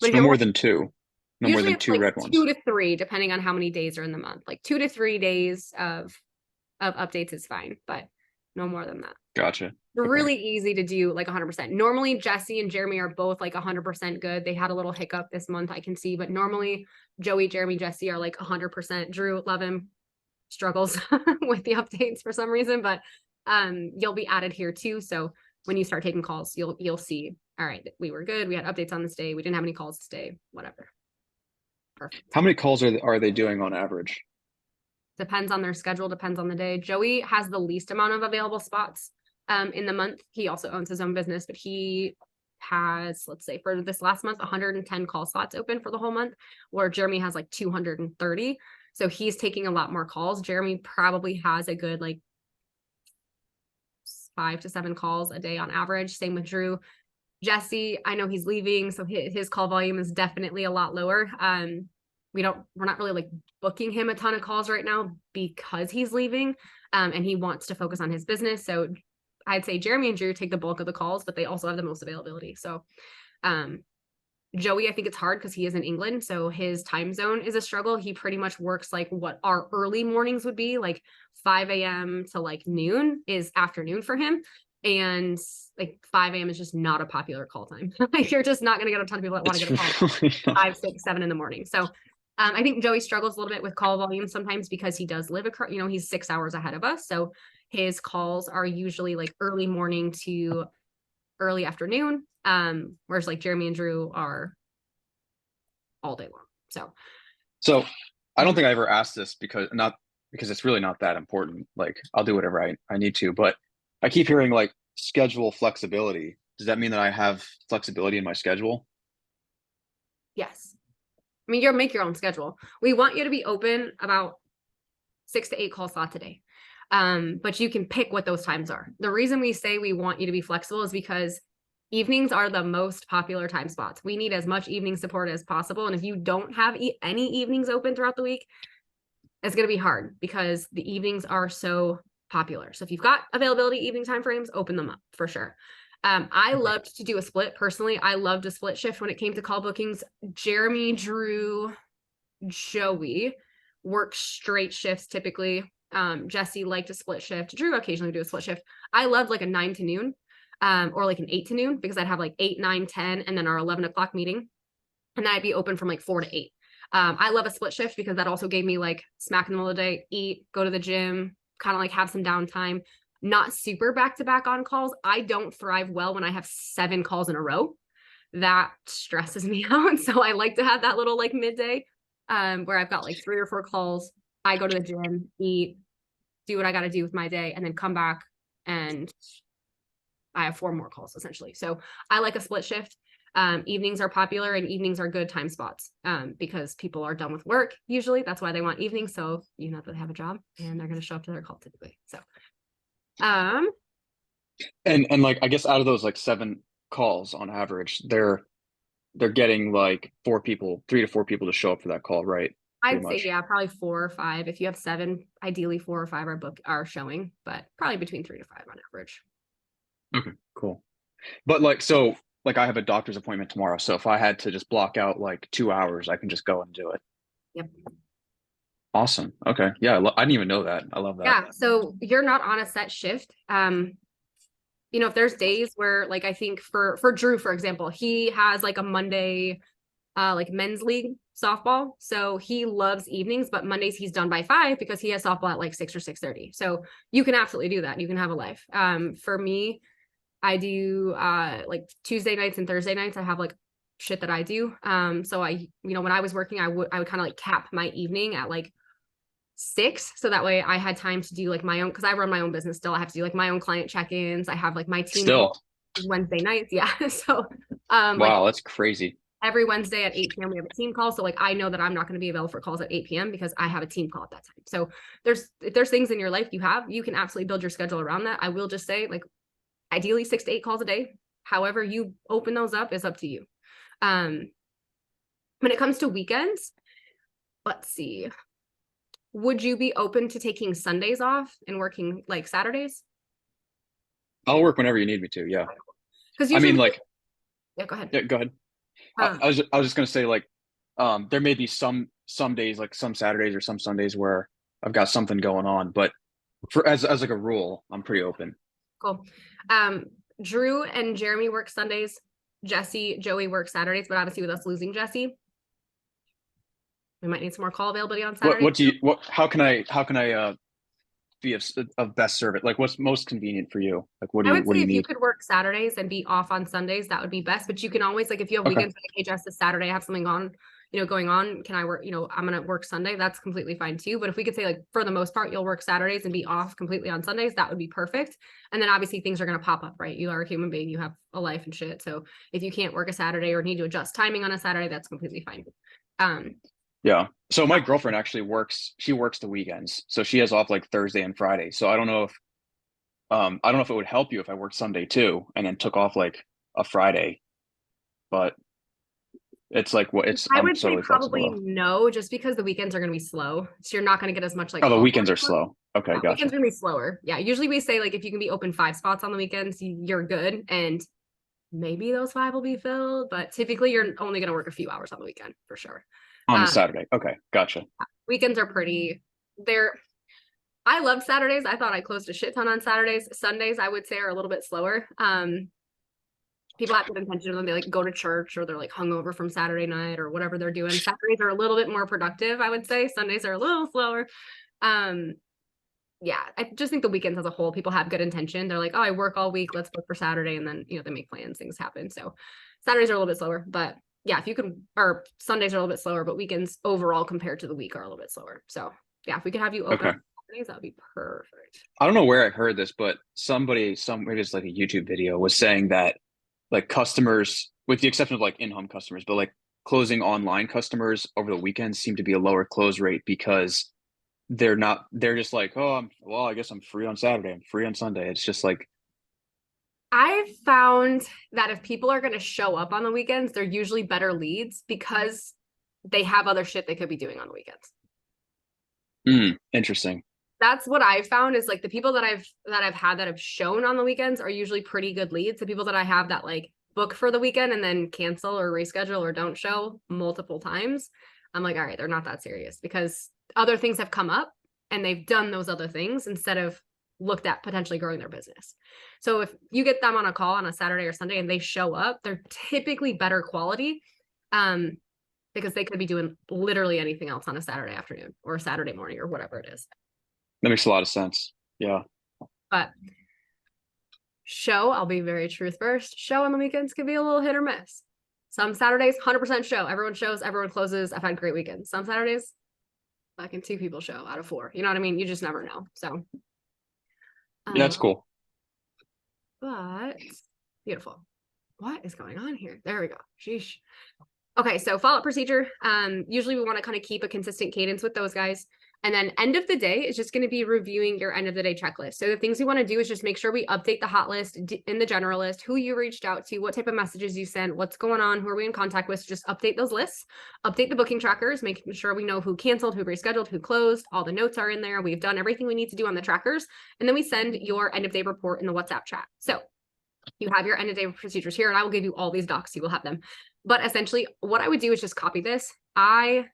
no more than two. No more than two red ones. 2 to 3, depending on how many days are in the month. Like 2 to 3 days of updates is fine, but no more than that. Gotcha. They're really easy to do like 100%. Normally, Jesse and Jeremy are both like 100% good. They had a little hiccup this month, I can see, but normally Joey, Jeremy, Jesse are like 100%. Drew, love him, struggles with the updates for some reason, but you'll be added here too. So when you start taking calls, you'll see, all right, we were good. We had updates on this day. We didn't have any calls this day, whatever. Perfect. How many calls are they doing on average? Depends on their schedule, depends on the day. Joey has the least amount of available spots in the month. He also owns his own business, but he has, let's say for this last month, 110 call slots open for the whole month, where Jeremy has like 230. So he's taking a lot more calls. Jeremy probably has a good like 5 to 7 calls a day on average. Same with Drew. Jesse, I know he's leaving, so his call volume is definitely a lot lower. We're not really like booking him a ton of calls right now because he's leaving, and he wants to focus on his business. So I'd say Jeremy and Drew take the bulk of the calls, but they also have the most availability. So, Joey, I think it's hard because he is in England, so his time zone is a struggle. He pretty much works like what our early mornings would be, like 5 a.m. to like noon is afternoon for him. And like 5 a.m. is just not a popular call time. Like you're just not going to get a ton of people that want to get a call really not. 5, 6, 7 in the morning. So I think Joey struggles a little bit with call volume sometimes because he does live across, he's 6 hours ahead of us. So his calls are usually like early morning to early afternoon. Whereas like Jeremy and Drew are all day long. So I don't think I ever asked this because it's really not that important. Like I'll do whatever I need to, but I keep hearing like schedule flexibility. Does that mean that I have flexibility in my schedule? Yes. I mean, you'll make your own schedule. We want you to be open about 6 to 8 call slots a day. But you can pick what those times are. The reason we say we want you to be flexible is because evenings are the most popular time spots. We need as much evening support as possible. And if you don't have any evenings open throughout the week, it's going to be hard because the evenings are so popular. So if you've got availability evening time frames, open them up for sure. I loved to do a split personally. I loved a split shift when it came to call bookings. Jeremy, Drew, Joey work straight shifts typically. Jesse liked a split shift. Drew occasionally do a split shift. I loved like a 9 to noon, or like an 8 to noon because I'd have like 8, 9, 10, and then our 11 o'clock meeting. And then I'd be open from like 4 to 8. I love a split shift because that also gave me like smack in the middle of the day, eat, go to the gym, kind of like have some downtime, not super back to back on calls. I don't thrive well when I have 7 calls in a row. That stresses me out. So I like to have that little like midday, where I've got like 3 or 4 calls. I go to the gym, eat, do what I got to do with my day, and then come back and I have 4 more calls essentially. So I like a split shift. Evenings are popular and evenings are good time spots, because people are done with work usually. That's why they want evenings. So you know that they have a job and they're going to show up to their call typically. So And like I guess out of those like 7 calls on average, they're getting like 4 people, 3 to 4 people to show up for that call, right? I'd Pretty say, much. yeah, probably 4 or 5. If you have 7, ideally 4 or 5 are showing, but probably between 3 to 5 on average. Okay, cool. But like, so like I have a doctor's appointment tomorrow. So if I had to just block out like 2 hours, I can just go and do it. Yep. Awesome. Okay. Yeah. I didn't even know that. I love that. Yeah. So you're not on a set shift. If there's days where like, I think for Drew, for example, he has like a Monday, like men's league softball. So he loves evenings, but Mondays he's done by 5 because he has softball at like 6 or 6:30. So you can absolutely do that. You can have a life. For me, I do like Tuesday nights and Thursday nights. I have like shit that I do. So when I was working, I would kind of like cap my evening at like 6. So that way I had time to do like my own, because I run my own business still. I have to do like my own client check-ins. I have like my team Still. Wednesday nights. Yeah. So Wow, like that's crazy. every Wednesday at 8 p.m. we have a team call. So like I know that I'm not going to be available for calls at 8 p.m. because I have a team call at that time. So if there's things in your life you can absolutely build your schedule around that. I will just say like ideally 6 to 8 calls a day. However you open those up is up to you. When it comes to weekends, let's see. Would you be open to taking Sundays off and working like Saturdays? I'll work whenever you need me to. Yeah. Because I usually, mean, like, yeah, go ahead. yeah, go ahead. Um, I was just gonna say like, there may be some days, like some Saturdays or some Sundays where I've got something going on, but as like a rule, I'm pretty open. Cool. Drew and Jeremy work Sundays. Joey works Saturdays, but obviously with us losing Jesse, we might need some more call availability on Saturdays. How can I be of best service? Like what's most convenient for you? Like what I do would say you if you need? could work Saturdays and be off on Sundays, that would be best. But you can always, like, if you have Okay. weekends, like, hey, Jess, this Saturday I have something on, going on. Can I work? I'm gonna work Sunday. That's completely fine too. But if we could say, like, for the most part, you'll work Saturdays and be off completely on Sundays, that would be perfect. And then obviously things are gonna pop up, right? You are a human being. You have a life and shit. So if you can't work a Saturday or need to adjust timing on a Saturday, that's completely fine. Yeah. So my girlfriend actually she works the weekends. So she has off like Thursday and Friday. So I don't know if it would help you if I worked Sunday too and then took off like a Friday, but it's like what it's I I'm would say totally flexible probably though. no, just because the weekends are going to be slow. So you're not going to get as much like Oh, the call weekends are volume. slow. Okay, Yeah, weekends gotcha. are going to be slower. Yeah, usually we say like if you can be open 5 spots on the weekends, you're good. And maybe those 5 will be filled, but typically you're only going to work a few hours on the weekend for sure. On a Um, Saturday. Okay, gotcha. Weekends are they're, I love Saturdays. I thought I closed a shit ton on Saturdays. Sundays, I would say, are a little bit slower. People have good intention when they like go to church or they're like hungover from Saturday night or whatever they're doing. Saturdays are a little bit more productive, I would say. Sundays are a little slower. Um, yeah, I just think the weekends as a whole, people have good intention. They're like, oh, I work all week, let's book for Saturday, and then they make plans, things happen. So Saturdays are a little bit slower, but yeah, if you can, or Sundays are a little bit slower, but weekends overall compared to the week are a little bit slower. So yeah, if we could have you open Okay. on Saturdays, that would be perfect. I don't know where I heard this, but maybe it's like a YouTube video was saying that like customers, with the exception of like in-home customers, but like closing online customers over the weekends seem to be a lower close rate because they're just like, oh, I guess I'm free on Saturday. I'm free on Sunday. It's just like, I've found that if people are going to show up on the weekends, they're usually better leads because they have other shit they could be doing on the weekends. interesting. That's what I've found is like the people that I've had that have shown on the weekends are usually pretty good leads. The people that I have that like book for the weekend and then cancel or reschedule or don't show multiple times, I'm like, all right, they're not that serious because other things have come up and they've done those other things instead of looked at potentially growing their business. So if you get them on a call on a Saturday or Sunday and they show up, they're typically better quality. Because they could be doing literally anything else on a Saturday afternoon or a Saturday morning or whatever it is. That makes a lot of sense. Yeah. But show, I'll be very truth first. Show on the weekends can be a little hit or miss. Some Saturdays, 100% show. Everyone shows, everyone closes. I've had great weekends. Some Saturdays, fucking 2 people show out of 4. You know what I mean? You just never know. So, Yeah, that's uh, cool. but beautiful. What is going on here? There we go. Sheesh. Okay, so follow-up procedure. Usually we want to kind of keep a consistent cadence with those guys. And then end of the day is just going to be reviewing your end of the day checklist. So the things we want to do is just make sure we update the hot list in the general list, who you reached out to, what type of messages you sent, what's going on, who are we in contact with. So just update those lists, update the booking trackers, making sure we know who canceled, who rescheduled, who closed. All the notes are in there. We've done everything we need to do on the trackers. And then we send your end of day report in the WhatsApp chat. So you have your end of day procedures here, and I will give you all these docs. You will have them. But essentially, what I would do is just copy this. I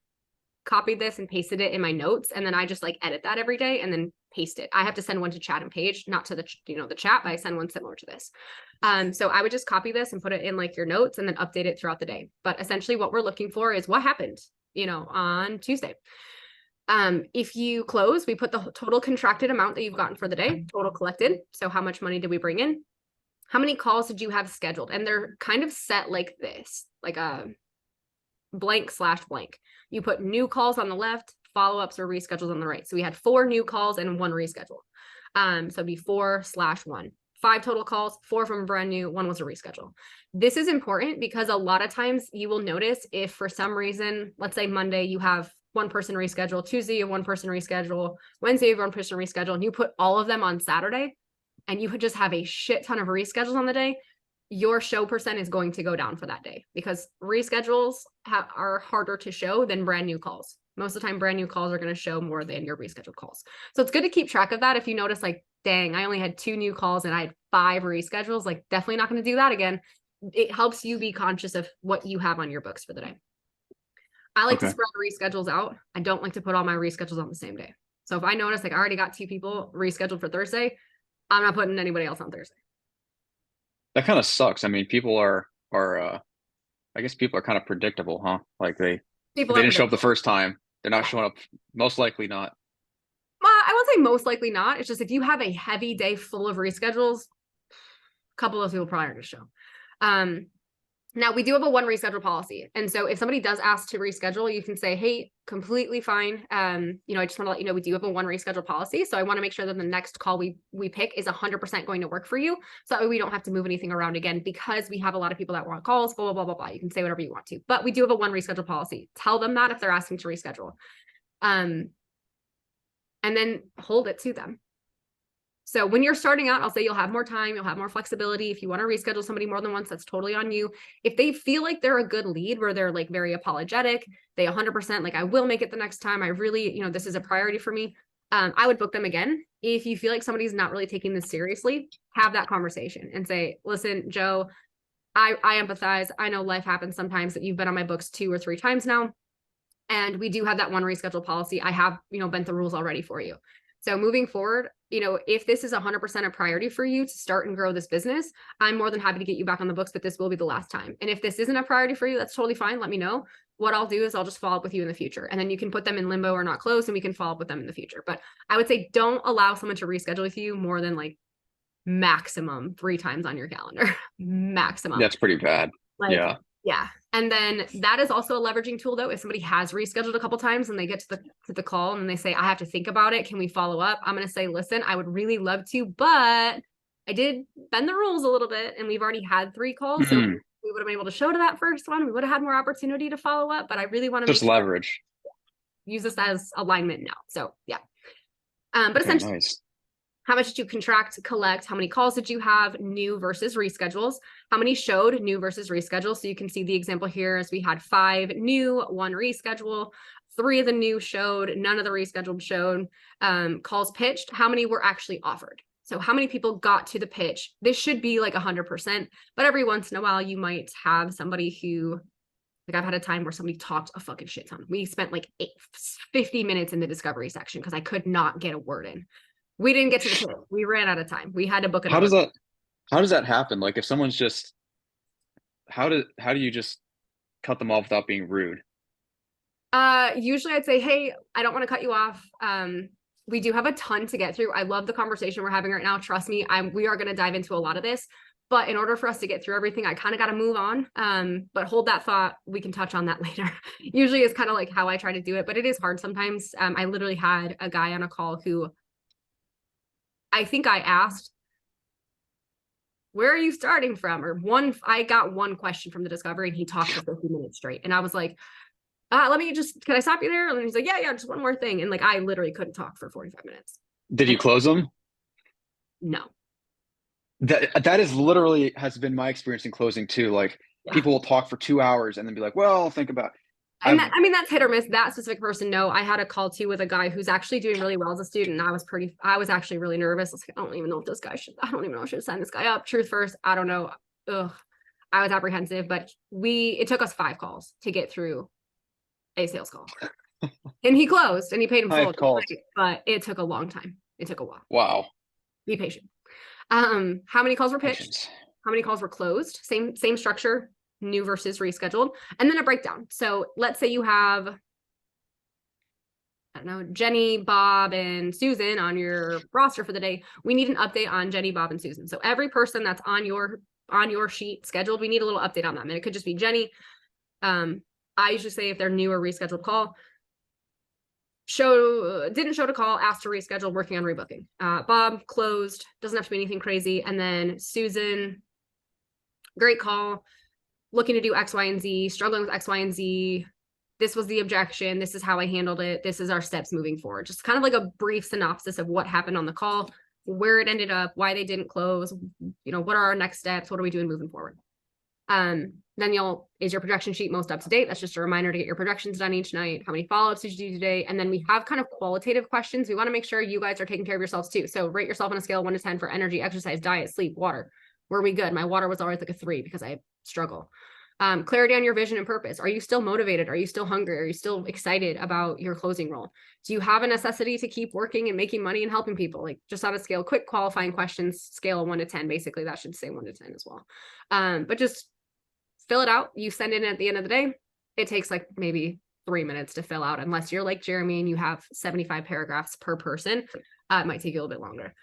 copied this and pasted it in my notes, and then I just like edit that every day and then paste it. I have to send one to Chad and Paige, not to the the chat, but I send one similar to this. So I would just copy this and put it in like your notes and then update it throughout the day. But essentially, what we're looking for is what happened, on Tuesday. If you close, we put the total contracted amount that you've gotten for the day, total collected. So how much money did we bring in? How many calls did you have scheduled? And they're kind of set like this, like a blank/blank. You put new calls on the left, follow-ups or reschedules on the right. So we had 4 new calls and 1 reschedule. So it'd be 4/1. 5 total calls, 4 from brand new, 1 was a reschedule. This is important because a lot of times you will notice if for some reason, let's say Monday, you have 1 person reschedule, Tuesday, you have 1 person reschedule, Wednesday, you have 1 person reschedule, and you put all of them on Saturday, and you could just have a shit ton of reschedules on the day, your show percent is going to go down for that day because reschedules are harder to show than brand new calls. Most of the time, brand new calls are going to show more than your rescheduled calls. So it's good to keep track of that. If you notice, like, dang, I only had 2 new calls and I had 5 reschedules, like, definitely not going to do that again. It helps you be conscious of what you have on your books for the day. I like to spread reschedules out. I don't like to put all my reschedules on the same day. So if I notice, like, I already got 2 people rescheduled for Thursday, I'm not putting anybody else on Thursday. That kind of sucks. I mean, people are I guess people are kind of predictable, huh? Like if they didn't show up the first time, they're not showing up. Most likely not. Well, I won't say most likely not. It's just if you have a heavy day full of reschedules, a couple of people probably are to show. Now we do have a one reschedule policy. And so if somebody does ask to reschedule, you can say, hey, completely fine. You know, I just want to let you know, we do have a one reschedule policy. So I want to make sure that the next call we pick is 100% going to work for you. So that way we don't have to move anything around again, because we have a lot of people that want calls, blah, blah, blah, blah, blah. You can say whatever you want to, but we do have a one reschedule policy. Tell them that if they're asking to reschedule. And then hold it to them. So when you're starting out, I'll say you'll have more time, you'll have more flexibility. If you want to reschedule somebody more than once, that's totally on you. If they feel like they're a good lead, where they're like very apologetic, they 100% like, I will make it the next time, I really, you know, this is a priority for me, I would book them again. If you feel like somebody's not really taking this seriously, have that conversation and say, listen, Joe, I empathize. I know life happens sometimes, that you've been on my books 2 or 3 times now, and we do have that one reschedule policy. I have, you know, bent the rules already for you. So moving forward, you know, if this is 100% a priority for you to start and grow this business, I'm more than happy to get you back on the books, but this will be the last time. And if this isn't a priority for you, that's totally fine. Let me know. What I'll do is I'll just follow up with you in the future, and then you can put them in limbo or not closed, and we can follow up with them in the future. But I would say don't allow someone to reschedule with you more than like maximum 3 times on your calendar. Maximum. That's pretty bad. Like, Yeah. yeah. And then that is also a leveraging tool, though. If somebody has rescheduled a couple times and they get to the call and they say, I have to think about it, can we follow up? I'm going to say, listen, I would really love to, but I did bend the rules a little bit, and we've already had 3 calls. So we would have been able to show to that first one. We would have had more opportunity to follow up, but I really want to Just leverage. Use this as alignment now. So yeah. But Okay, essentially, nice. how much did you contract, collect? How many calls did you have, new versus reschedules? How many showed, new versus reschedule? So you can see the example here is we had 5 new, 1 reschedule, 3 of the new showed, none of the rescheduled showed. Calls pitched, how many were actually offered? So how many people got to the pitch? This should be like 100%, but every once in a while you might have somebody who, like I've had a time where somebody talked a fucking shit ton. We spent like 50 minutes in the discovery section because I could not get a word in. We didn't get to the pitch. We ran out of time. We had to book it. How does that happen? Like if someone's just, how do you just cut them off without being rude? Usually I'd say, hey, I don't want to cut you off. We do have a ton to get through. I love the conversation we're having right now. Trust me, we are going to dive into a lot of this, but in order for us to get through everything, I kind of got to move on. But hold that thought. We can touch on that later. Usually is kind of like how I try to do it, but it is hard sometimes. I literally had a guy on a call who I think I asked, where are you starting from? Or I got one question from the discovery, and he talked for 50 minutes straight. And I was like, can I stop you there? And he's like, yeah, just one more thing. And like, I literally couldn't talk for 45 minutes. Did you close them? No. That is literally has been my experience in closing too. Like people will talk for 2 hours and then be like, well, I'll think about it. And that's hit or miss. That specific person, no. I had a call too with a guy who's actually doing really well as a student. And I was actually really nervous. I was like, I don't even know if I don't even know if I should sign this guy up. Truth first, I don't know. I was apprehensive, but it took us 5 calls to get through a sales call. And he closed and he paid him full, but it took a long time. It took a while. Wow. Be patient. How many calls were pitched? Patience. How many calls were closed? Same structure, new versus rescheduled, and then a breakdown. So let's say you have, I don't know, Jenny, Bob, and Susan on your roster for the day. We need an update on Jenny, Bob, and Susan. So every person that's on your sheet scheduled, we need a little update on them. And it could just be Jenny. I usually say if they're new or rescheduled call, didn't show to call, asked to reschedule, working on rebooking. Bob closed, doesn't have to be anything crazy. And then Susan, great call, looking to do X, Y, and Z, struggling with X, Y, and Z. This was the objection. This is how I handled it. This is our steps moving forward. Just kind of like a brief synopsis of what happened on the call, where it ended up, why they didn't close, what are our next steps? What are we doing moving forward? Then is your projection sheet most up to date? That's just a reminder to get your projections done each night. How many follow-ups did you do today? And then we have kind of qualitative questions. We want to make sure you guys are taking care of yourselves too. So rate yourself on a scale of 1 to 10 for energy, exercise, diet, sleep, water. Were we good? My water was always like a 3 because I struggle. Clarity on your vision and purpose. Are you still motivated? Are you still hungry? Are you still excited about your closing role? Do you have a necessity to keep working and making money and helping people? Like just on a scale, quick qualifying questions, scale of 1 to 10, basically that should say 1 to 10 as well. But just fill it out. You send it in at the end of the day. It takes like maybe 3 minutes to fill out, unless you're like Jeremy and you have 75 paragraphs per person. It might take you a little bit longer.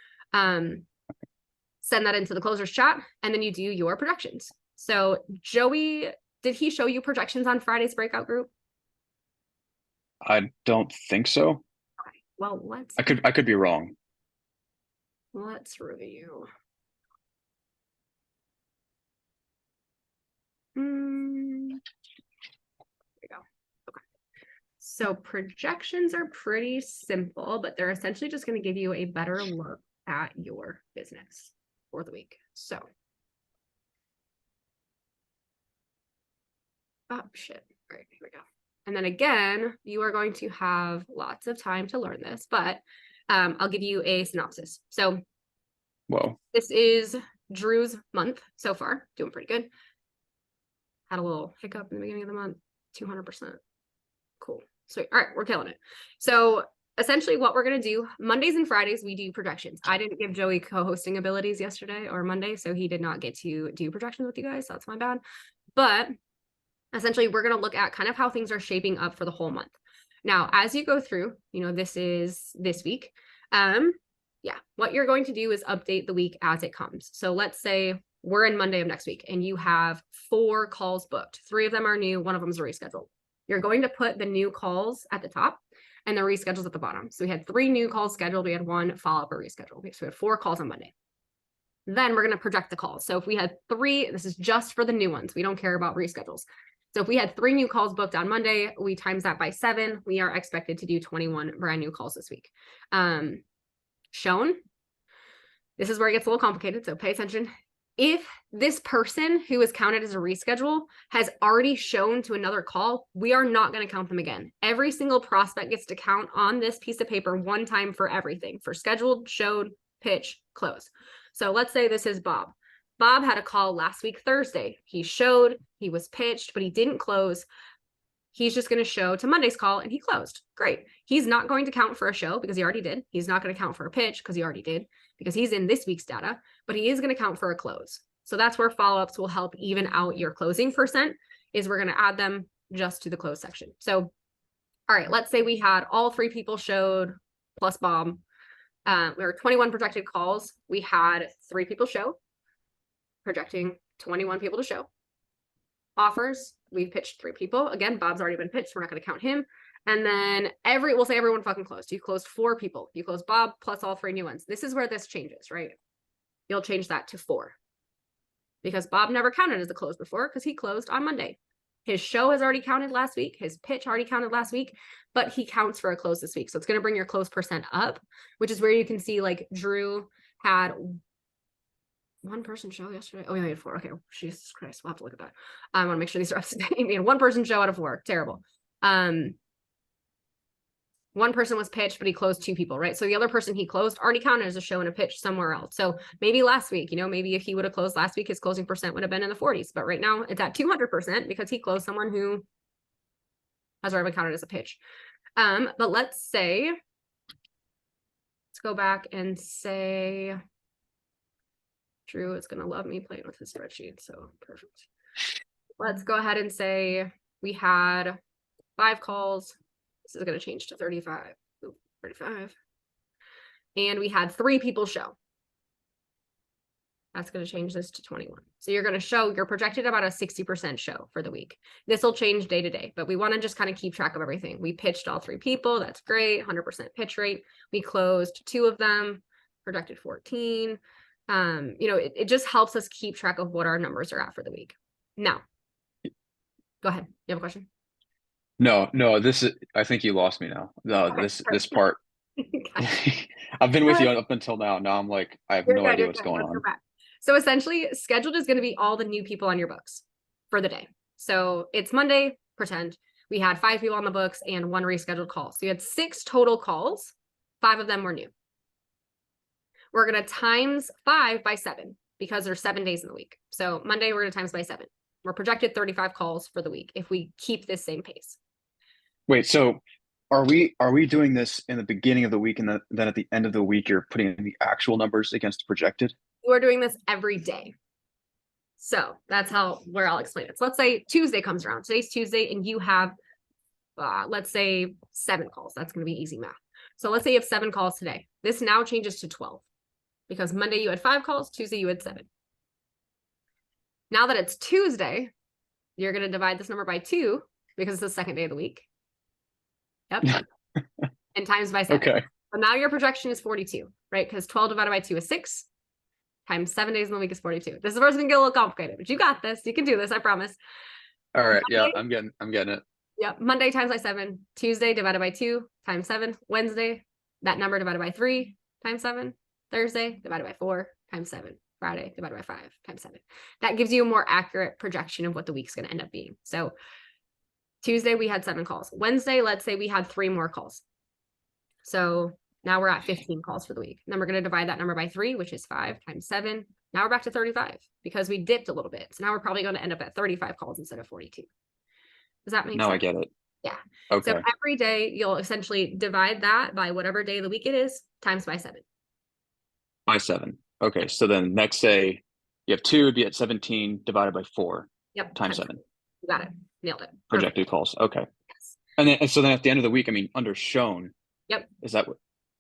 Send that into the closers chat, and then you do your projections. So Joey, did he show you projections on Friday's breakout group? I don't think so. Okay. Well, I could be wrong. let's review. There we go. Okay. So projections are pretty simple, but they're essentially just going to give you a better look at your business for the week. So, oh shit. All right, here we go. And then again, you are going to have lots of time to learn this, but I'll give you a synopsis. So Whoa. this is Drew's month so far, doing pretty good. Had a little hiccup in the beginning of the month, 200%. Cool. Sweet. All right, we're killing it. So essentially what we're going to do, Mondays and Fridays, we do projections. I didn't give Joey co-hosting abilities yesterday or Monday, so he did not get to do projections with you guys. So that's my bad. But essentially, we're going to look at kind of how things are shaping up for the whole month. Now, as you go through, this is this week. Yeah, what you're going to do is update the week as it comes. So let's say we're in Monday of next week and you have 4 calls booked. 3 of them are new, 1 of them is a reschedule. You're going to put the new calls at the top and the reschedules at the bottom. So we had 3 new calls scheduled. We had 1 follow-up or reschedule. So we had 4 calls on Monday. Then we're going to project the calls. So if we had 3, this is just for the new ones. We don't care about reschedules. So if we had 3 new calls booked on Monday, we times that by 7, we are expected to do 21 brand new calls this week. Shown, this is where it gets a little complicated, so pay attention. If this person who is counted as a reschedule has already shown to another call, we are not going to count them again. Every single prospect gets to count on this piece of paper one time for everything, for scheduled, showed, pitch, close. So let's say this is Bob. Bob had a call last week, Thursday. He showed, he was pitched, but he didn't close. He's just going to show to Monday's call and he closed. Great. He's not going to count for a show because he already did. He's not going to count for a pitch because he already did because he's in this week's data, but he is going to count for a close. So that's where follow-ups will help even out your closing percent, is we're going to add them just to the close section. So, all right, let's say we had all 3 people showed plus Bob. There were 21 projected calls. We had 3 people show, projecting 21 people to show. Offers, we've pitched 3 people. Again, Bob's already been pitched. We're not going to count him. And then we'll say everyone fucking closed. You closed 4 people. You closed Bob plus all 3 new ones. This is where this changes, right? You'll change that to 4. Because Bob never counted as a close before because he closed on Monday. His show has already counted last week. His pitch already counted last week, but he counts for a close this week. So it's going to bring your close percent up, which is where you can see like Drew had 1 person show yesterday. Oh, yeah, he had 4. Okay, Jesus Christ, we'll have to look at that. I want to make sure these are up to date. We had 1 person show out of 4. Terrible. 1 person was pitched, but he closed 2 people, right? So the other person he closed already counted as a show and a pitch somewhere else. So maybe last week, maybe if he would have closed last week, his closing percent would have been in the 40s. But right now it's at 200% because he closed someone who has already been counted as a pitch. But let's go back and say, Drew is going to love me playing with his spreadsheet. So perfect. Let's go ahead and say we had 5 calls. This is going to change to 35. Ooh, 35. And we had 3 people show. That's going to change this to 21. So you're going to show, you're projected about a 60% show for the week. This will change day to day, but we want to just kind of keep track of everything. We pitched all 3 people. That's great. 100% pitch rate. We closed 2 of them, projected 14. It just helps us keep track of what our numbers are at for the week. Now, go ahead. You have a question? No, I think you lost me now. No, Okay, this part. I've been with you up until now. Now I'm like, I have no idea what's going on. So essentially, scheduled is going to be all the new people on your books for the day. So it's Monday, pretend. We had 5 people on the books and 1 rescheduled call. So you had 6 total calls. 5 of them were new. We're going to times 5 by 7 because there's 7 days in the week. So Monday, we're going to times by 7. We're projected 35 calls for the week if we keep this same pace. Wait, so are we doing this in the beginning of the week and then at the end of the week you're putting in the actual numbers against the projected? We're doing this every day. So that's where I'll explain it. So let's say Tuesday comes around. Today's Tuesday and you have, let's say 7 calls. That's going to be easy math. So let's say you have 7 calls today. This now changes to 12 because Monday you had 5 calls, Tuesday you had 7. Now that it's Tuesday, you're going to divide this number by 2 because it's the second day of the week. Yep. And times by 7. Okay. So now your projection is 42, right? Because 12 divided by 2 is 6. Times 7 days in the week is 42. This is where it's going to get a little complicated, but you got this. You can do this, I promise. All right. Yeah, Monday, I'm getting it. Yep. Monday times by 7. Tuesday divided by 2 times 7. Wednesday, that number divided by 3 times 7. Thursday divided by 4 times 7. Friday divided by 5 times 7. That gives you a more accurate projection of what the week's going to end up being. So Tuesday, we had 7 calls. Wednesday, let's say we had 3 more calls. So now we're at 15 calls for the week. Then we're going to divide that number by 3, which is 5 times 7. Now we're back to 35 because we dipped a little bit. So now we're probably going to end up at 35 calls instead of 42. Does that make sense? Now I get it. Yeah. Okay. So every day you'll essentially divide that by whatever day of the week it is times by 7. By 7. Okay. So then next say you have 2 would be at 17 divided by 4 Yep. times 7. You got it. Nailed it. Perfect. Projected calls. Okay. Yes. And so then at the end of the week, I mean, under shown. Yep. Is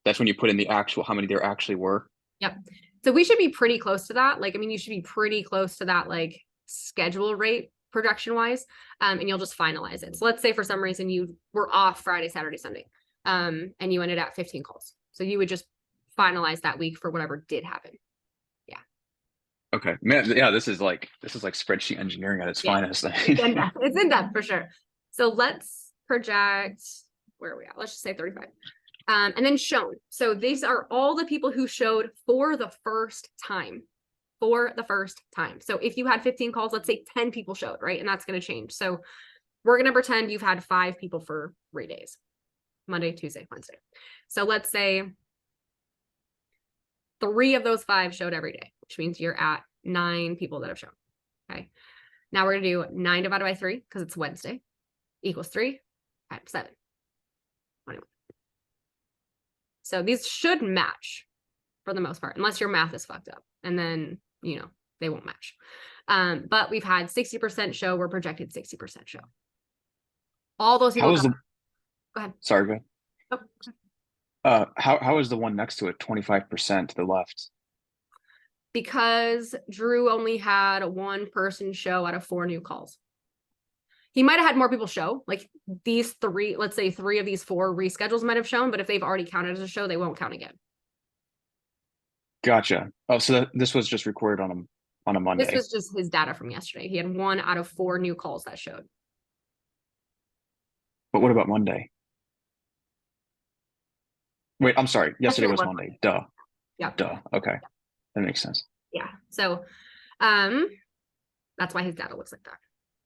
that's when you put in the actual, how many there actually were? Yep. So we should be pretty close to that. Like, I mean, you should be pretty close to that, like schedule rate projection wise. And you'll just finalize it. So let's say for some reason you were off Friday, Saturday, Sunday, and you ended at 15 calls. So you would just finalize that week for whatever did happen. Yeah. Okay, man. Yeah, this is like spreadsheet engineering at its finest. It's in depth for sure. So let's project, where are we at? Let's just say 35. And then shown. So these are all the people who showed for the first time. For the first time. So if you had 15 calls, let's say 10 people showed, right? And that's going to change. So we're going to pretend you've had 5 people for 3 days. Monday, Tuesday, Wednesday. So let's say 3 of those 5 showed every day, which means you're at 9 people that have shown. Okay. Now we're going to do 9 divided by 3 because it's Wednesday equals 3 times 7. 21. So these should match for the most part, unless your math is fucked up. And then, you know, they won't match. But we've had 60% show. We're projected 60% show. All those people. Go ahead. Sorry, go ahead. Oh, okay. How is the one next to it 25% to the left? Because Drew only had 1 person show out of 4 new calls. He might have had more people show, like these 3, let's say 3 of these 4 reschedules might have shown, but if they've already counted as a show, they won't count again. Gotcha. Oh, so this was just recorded on a Monday. This was just his data from yesterday. He had 1 out of 4 new calls that showed. But what about Monday? Wait, I'm sorry. Yesterday was Monday. Duh. Yeah. Duh. Okay. That makes sense. Yeah. So that's why his data looks like that.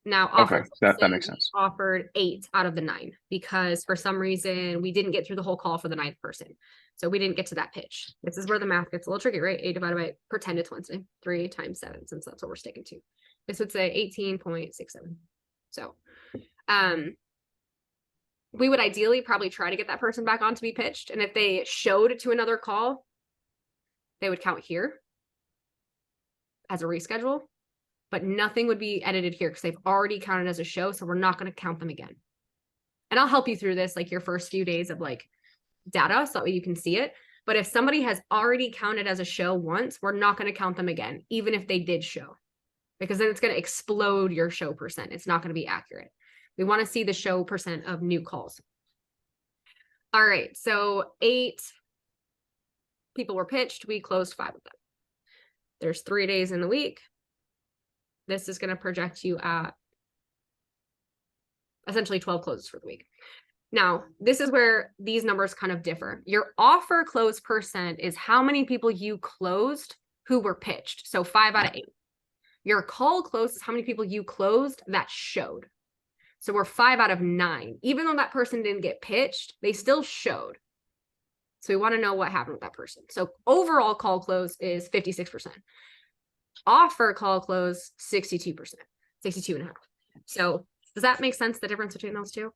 Now, okay, that makes sense. Offered 8 out of the 9 because for some reason we didn't get through the whole call for the 9th person. So we didn't get to that pitch. This is where the math gets a little tricky, right? 8 divided by, pretend it's Wednesday, 3 times 7, since that's what we're sticking to. This would say 18.67. So we would ideally probably try to get that person back on to be pitched. And if they showed to another call, they would count here as a reschedule. But nothing would be edited here because they've already counted as a show. So we're not going to count them again. And I'll help you through this, like your first few days of like data so that you can see it. But if somebody has already counted as a show once, we're not going to count them again, even if they did show, because then it's going to explode your show percent. It's not going to be accurate. We want to see the show percent of new calls. All right. So 8 people were pitched. We closed 5 of them. There's 3 days in the week. This is going to project you at essentially 12 closes for the week. Now, this is where these numbers kind of differ. Your offer close percent is how many people you closed who were pitched. So 5 out of 8. Your call close is how many people you closed that showed. So we're 5 out of 9. Even though that person didn't get pitched, they still showed. So we want to know what happened with that person. So overall call close is 56%. Offer call close 62%, 62.5. So does that make sense, the difference between those two?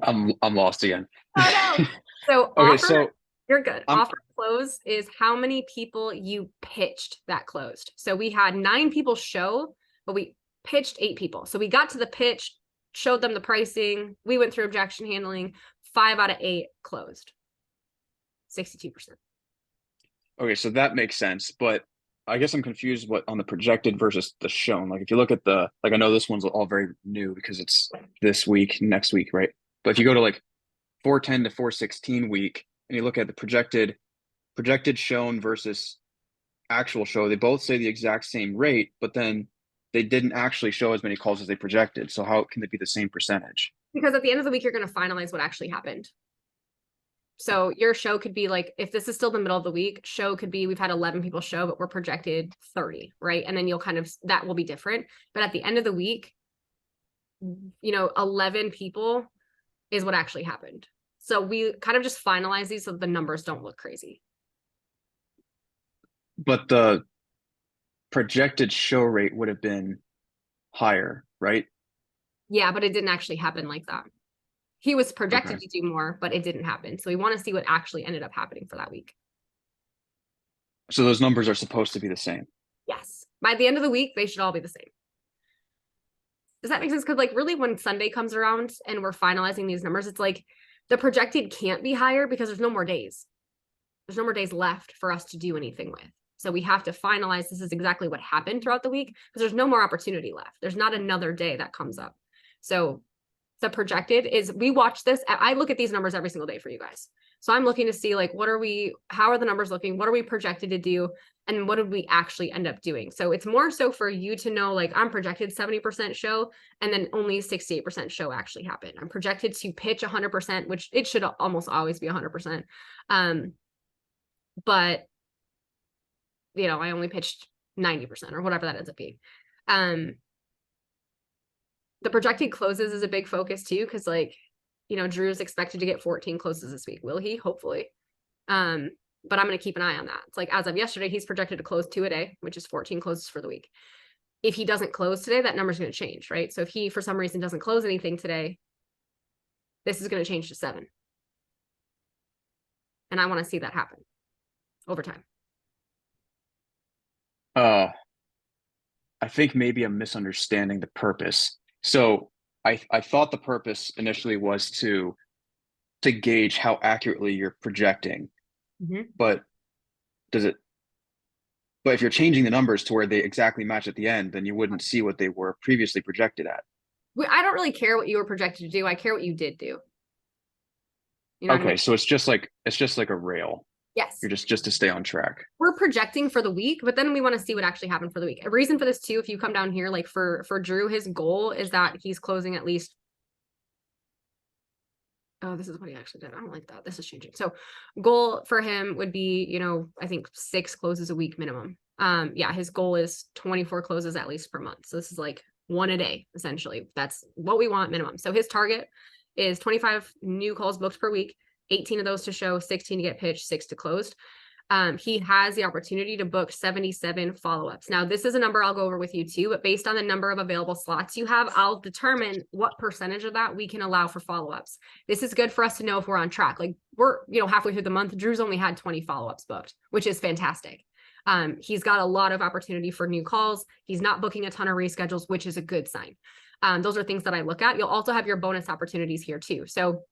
I'm lost again. Oh no. So okay, offer, so you're good. Offer close is how many people you pitched that closed. So we had 9 people show, but we pitched 8 people. So we got to the pitch, showed them the pricing. We went through objection handling. 5 out of 8 closed. 62%. Okay, so that makes sense. But I guess I'm confused what on the projected versus the shown. Like if you look at the, like I know this one's all very new because it's this week, next week, right? But if you go to like 410 to 416 week and you look at the projected shown versus actual show, they both say the exact same rate, but then they didn't actually show as many calls as they projected. So how can it be the same percentage? Because at the end of the week, you're going to finalize what actually happened. So your show could be like, if this is still the middle of the week, show could be, we've had 11 people show, but we're projected 30, right? And then you'll kind of, that will be different. But at the end of the week, 11 people is what actually happened. So we kind of just finalize these so the numbers don't look crazy. But the projected show rate would have been higher, right? Yeah, but it didn't actually happen like that. He was projected Okay. to do more, but it didn't happen. So we want to see what actually ended up happening for that week. So those numbers are supposed to be the same. Yes. By the end of the week, they should all be the same. Does that make sense? Because like really when Sunday comes around and we're finalizing these numbers, it's like the projected can't be higher because there's no more days. There's no more days left for us to do anything with. So we have to finalize this is exactly what happened throughout the week because there's no more opportunity left. There's not another day that comes up. So the projected is we watch this. I look at these numbers every single day for you guys. So I'm looking to see like, how are the numbers looking? What are we projected to do? And what did we actually end up doing? So it's more so for you to know, like I'm projected 70% show and then only 68% show actually happened. I'm projected to pitch 100%, which it should almost always be 100%. But I only pitched 90% or whatever that ends up being. The projected closes is a big focus too, because Drew's expected to get 14 closes this week. Will he? Hopefully. But I'm going to keep an eye on that. It's like as of yesterday, he's projected to close 2 a day, which is 14 closes for the week. If he doesn't close today, that number's going to change, right? So if he, for some reason, doesn't close anything today, this is going to change to 7. And I want to see that happen over time. I think maybe I'm misunderstanding the purpose. So I thought the purpose initially was to gauge how accurately you're projecting. But if you're changing the numbers to where they exactly match at the end, then you wouldn't see what they were previously projected at. I don't really care what you were projected to do. I care what you did do. You know what I Okay, mean? so it's just like a rail. Yes. You're just to stay on track. We're projecting for the week, but then we want to see what actually happened for the week. A reason for this too, if you come down here, like for Drew, his goal is that he's closing at least. Oh, this is what he actually did. I don't like that. This is changing. So goal for him would be, I think 6 closes a week minimum. Yeah, his goal is 24 closes at least per month. So this is like 1 a day, essentially. That's what we want minimum. So his target is 25 new calls booked per week, 18 of those to show, 16 to get pitched, 6 to closed. He has the opportunity to book 77 follow-ups. Now, this is a number I'll go over with you too, but based on the number of available slots you have, I'll determine what percentage of that we can allow for follow-ups. This is good for us to know if we're on track. Like we're, halfway through the month, Drew's only had 20 follow-ups booked, which is fantastic. He's got a lot of opportunity for new calls. He's not booking a ton of reschedules, which is a good sign. Those are things that I look at. You'll also have your bonus opportunities here too. So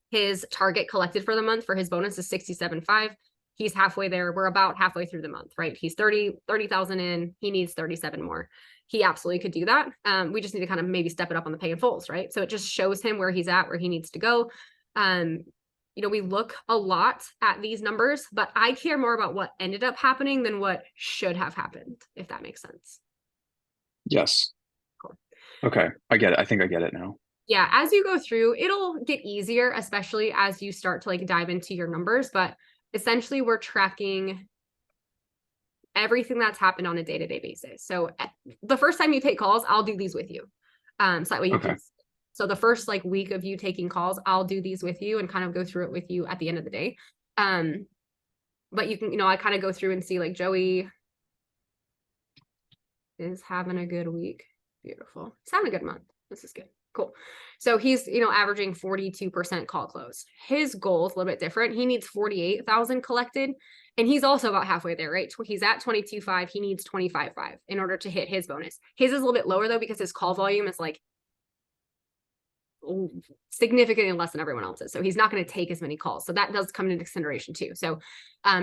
his target collected for the month for his bonus is 67.5. He's halfway there. We're about halfway through the month, right? He's 30,000 in. He needs 37 more. He absolutely could do that. We just need to kind of maybe step it up on the pay in fulls, right? So it just shows him where he's at, where he needs to go. We look a lot at these numbers, but I care more about what ended up happening than what should have happened, if that makes sense. Yes. Cool. Okay. I get it. I think I get it now. Yeah. As you go through, it'll get easier, especially as you start to dive into your numbers, but essentially we're tracking everything that's happened on a day-to-day basis. So the first time you take calls, I'll do these with you. So that way you can. So the first week of you taking calls, I'll do these with you and kind of go through it with you at the end of the day. But you can, I kind of go through and see Joey is having a good week. Beautiful. He's having a good month. This is good. Cool. So he's, averaging 42% call close. His goal is a little bit different. He needs 48,000 collected, and he's also about halfway there, right? He's at 22.5. He needs 25.5 in order to hit his bonus. His is a little bit lower though, because his call volume is significantly less than everyone else's. So he's not going to take as many calls. So that does come into consideration too. So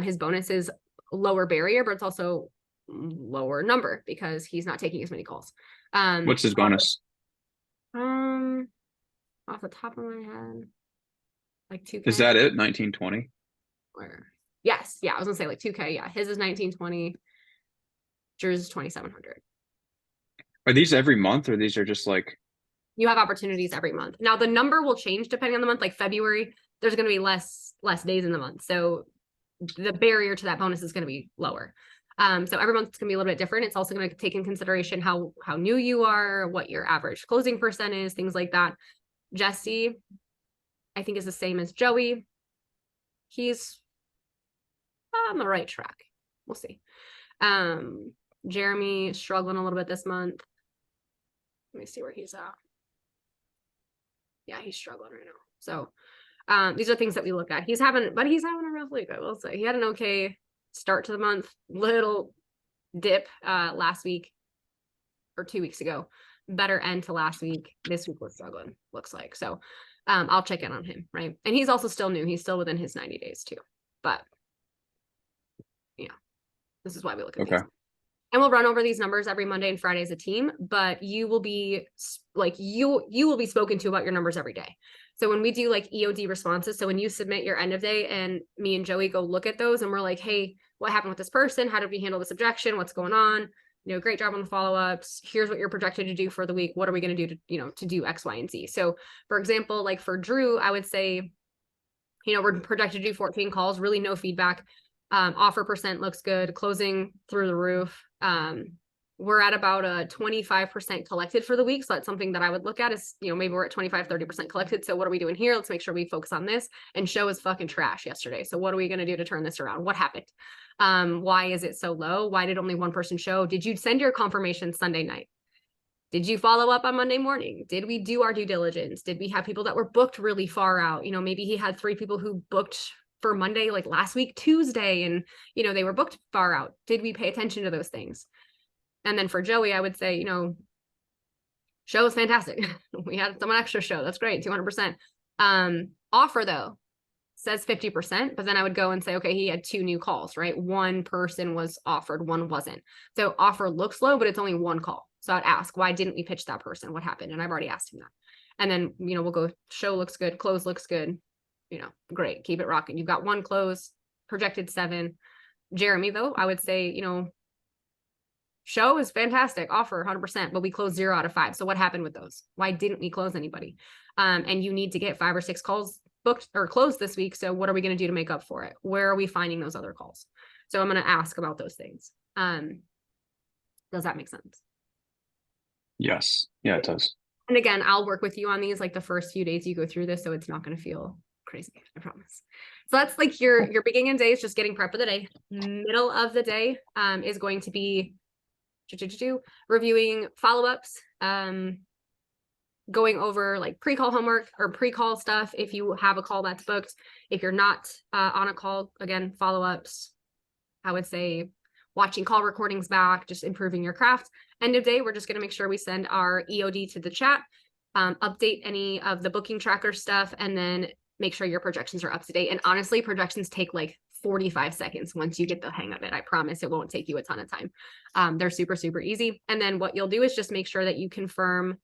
his bonus is lower barrier, but it's also lower number because he's not taking as many calls. What's his bonus? Off the top of my head, like 2K. Is that it? 1920? Where? Yes, yeah, I was gonna say like 2K. Yeah, his is 1920. Yours is 2700. Are these every month or these are just like You have opportunities every month. Now the number will change depending on the month. Like February, there's going to be less days in the month, so the barrier to that bonus is going to be lower. So every month it's going to be a little bit different. It's also going to take in consideration how new you are, what your average closing percent is, things like that. Jesse, I think, is the same as Joey. He's on the right track. We'll see. Jeremy struggling a little bit this month. Let me see where he's at. Yeah, he's struggling right now. So these are things that we look at. He's having a rough week, I will say. He had an okay start to the month, little dip last week or 2 weeks ago. Better end to last week. This week we're struggling, looks like. So I'll check in on him, right? And he's also still new. He's still within his 90 days too. But yeah, this is why we look at these. And we'll run over these numbers every Monday and Friday as a team, but you will be like, you will be spoken to about your numbers every day. So when we do like EOD responses, so when you submit your end of day and me and Joey go look at those and we're like, hey, what happened with this person? How did we handle this objection? What's going on? Great job on the follow-ups. Here's what you're projected to do for the week. What are we going to do to do X, Y, and Z? So for example, like for Drew, I would say, we're projected to do 14 calls, really no feedback. Offer percent looks good, closing through the roof. We're at about a 25% collected for the week. So that's something that I would look at is, maybe we're at 25-30% collected. So what are we doing here? Let's make sure we focus on this. And show is fucking trash yesterday. So what are we going to do to turn this around? What happened? Why is it so low? Why did only one person show? Did you send your confirmation Sunday night? Did you follow up on Monday morning? Did we do our due diligence? Did we have people that were booked really far out? Maybe he had 3 people who booked for Monday, like last week, Tuesday, and, they were booked far out. Did we pay attention to those things? And then for Joey, I would say, show is fantastic. We had someone extra show. That's great. 200%. Offer though says 50%, but then I would go and say, okay, he had 2 new calls, right? One person was offered, one wasn't. So offer looks low, but it's only 1 call. So I'd ask, why didn't we pitch that person? What happened? And I've already asked him that. And then, we'll go, show looks good, close looks good. Great, keep it rocking. You've got 1 close, projected 7. Jeremy, though, I would say, show is fantastic, offer 100%, but we closed 0 out of 5. So what happened with those? Why didn't we close anybody? And you need to get 5 or 6 calls booked or closed this week. So what are we going to do to make up for it? Where are we finding those other calls? So I'm going to ask about those things. Does that make sense? Yes. Yeah, it does. And again, I'll work with you on these like the first few days you go through this, so it's not going to feel crazy, I promise. So that's like your beginning day is just getting prep for the day. Middle of the day is going to be reviewing follow-ups, going over like pre-call homework or pre-call stuff if you have a call that's booked. If you're not on a call, again, follow-ups. I would say watching call recordings back, just improving your craft. End of day, we're just going to make sure we send our EOD to the chat, update any of the booking tracker stuff, and then make sure your projections are up to date. And honestly, projections take like 45 seconds once you get the hang of it. I promise it won't take you a ton of time. They're super, super easy. And then what you'll do is just make sure that you confirm